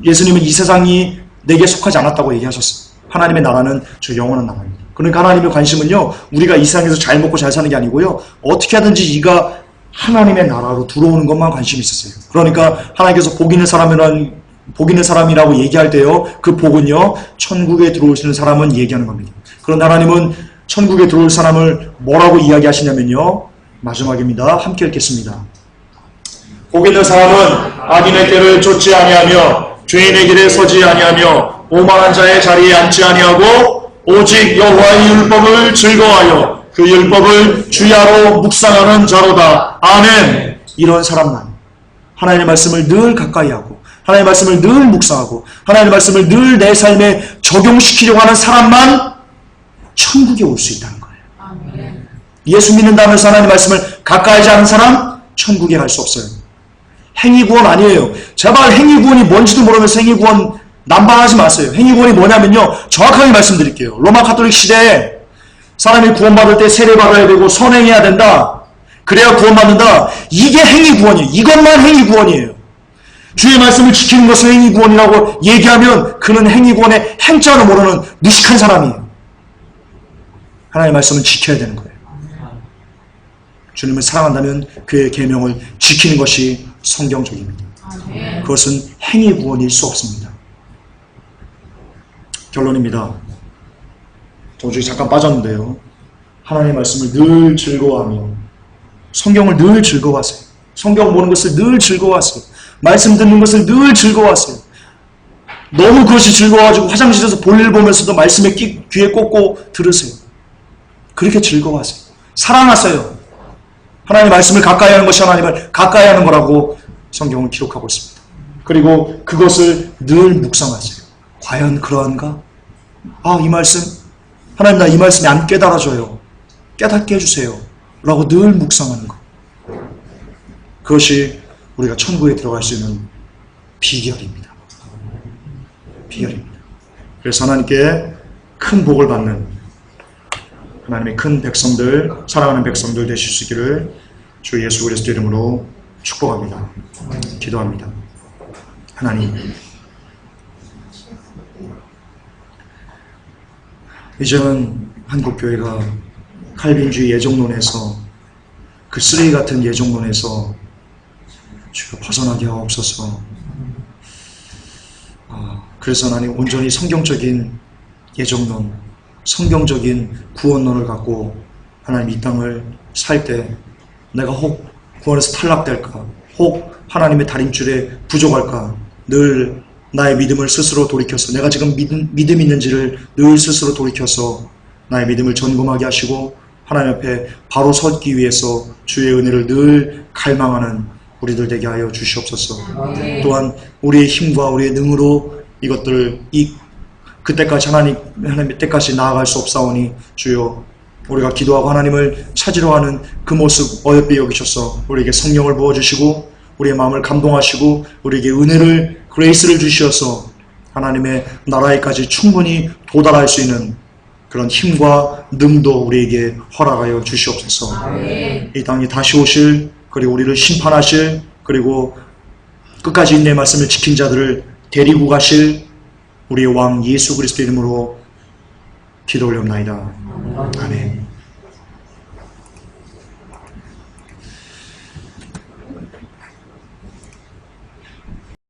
예수님은 이 세상이 내게 속하지 않았다고 얘기하셨어요. 하나님의 나라는 저 영원한 나라입니다. 그러니까 하나님의 관심은요, 우리가 이 세상에서 잘 먹고 잘 사는 게 아니고요, 어떻게 하든지 이가 하나님의 나라로 들어오는 것만 관심이 있었어요. 그러니까 하나님께서 복 있는 사람이라고 얘기할 때요, 그 복은요, 천국에 들어오시는 사람은 얘기하는 겁니다. 그런데 하나님은 천국에 들어올 사람을 뭐라고 이야기하시냐면요, 마지막입니다. 함께 읽겠습니다. 복 있는 사람은 악인의 길을 쫓지 아니하며 죄인의 길에 서지 아니하며 오만한 자의 자리에 앉지 아니하고 오직 여호와의 율법을 즐거워하여 그 율법을 주야로 묵상하는 자로다. 아멘. 이런 사람만 하나님의 말씀을 늘 가까이 하고 하나님의 말씀을 늘 묵상하고 하나님의 말씀을 늘 내 삶에 적용시키려고 하는 사람만 천국에 올 수 있다는 거예요. 아멘. 예수 믿는다면서 하나님의 말씀을 가까이 하지 않은 사람 천국에 갈 수 없어요. 행위구원 아니에요. 제발 행위구원이 뭔지도 모르면서 행위구원 난방하지 마세요. 행위구원이 뭐냐면요, 정확하게 말씀드릴게요. 로마 가톨릭 시대에 사람이 구원받을 때 세례받아야 되고 선행해야 된다, 그래야 구원받는다. 이게 행위구원이에요. 이것만 행위구원이에요. 주의 말씀을 지키는 것을 행위구원이라고 얘기하면 그는 행위구원의 행자를 모르는 무식한 사람이에요. 하나님의 말씀은 지켜야 되는 거예요. 주님을 사랑한다면 그의 계명을 지키는 것이 성경적입니다. 그것은 행위구원일 수 없습니다. 결론입니다. 저쪽에 잠깐 빠졌는데요. 하나님의 말씀을 늘 즐거워하며 성경을 늘 즐거워하세요. 성경 보는 것을 늘 즐거워하세요. 말씀 듣는 것을 늘 즐거워하세요. 너무 그것이 즐거워가지고 화장실에서 볼일 보면서도 말씀에 귀에 꽂고 들으세요. 그렇게 즐거워하세요. 사랑하세요. 하나님의 말씀을 가까이 하는 것이 하나님을 가까이 하는 거라고 성경은 기록하고 있습니다. 그리고 그것을 늘 묵상하세요. 과연 그러한가? 이 말씀, 하나님 나 이 말씀이 안 깨달아져요. 깨닫게 해주세요. 라고 늘 묵상하는 것. 그것이 우리가 천국에 들어갈 수 있는 비결입니다. 비결입니다. 그래서 하나님께 큰 복을 받는 하나님의 큰 백성들, 사랑하는 백성들 되실 수 있기를 주 예수 그리스도 이름으로 축복합니다. 기도합니다. 하나님, 이제는 한국교회가 칼빈주의 예정론에서, 그 쓰레기 같은 예정론에서 주여 벗어나게 하옵소서. 그래서 하나님 온전히 성경적인 예정론, 성경적인 구원론을 갖고 하나님 이 땅을 살 때 내가 혹 구원에서 탈락될까, 혹 하나님의 다림줄에 부족할까, 늘 나의 믿음을 스스로 돌이켜서, 내가 지금 믿음 있는지를 늘 스스로 돌이켜서 나의 믿음을 점검하게 하시고 하나님 앞에 바로 서기 위해서 주의 은혜를 늘 갈망하는 우리들 되게 하여 주시옵소서. 또한 우리의 힘과 우리의 능으로 이것들을 그때까지 하나님 때까지 나아갈 수 없사오니 주여, 우리가 기도하고 하나님을 찾으려 하는 그 모습 어여삐 여기셔서 우리에게 성령을 부어주시고 우리의 마음을 감동하시고 우리에게 은혜를, 그레이스를 주시어서 하나님의 나라에까지 충분히 도달할 수 있는 그런 힘과 능도 우리에게 허락하여 주시옵소서. 이 땅에 다시 오실, 그리고 우리를 심판하실, 그리고 끝까지 인내의 말씀을 지킨 자들을 데리고 가실 우리의 왕 예수 그리스도 이름으로 기도 올려옵나이다. 아멘.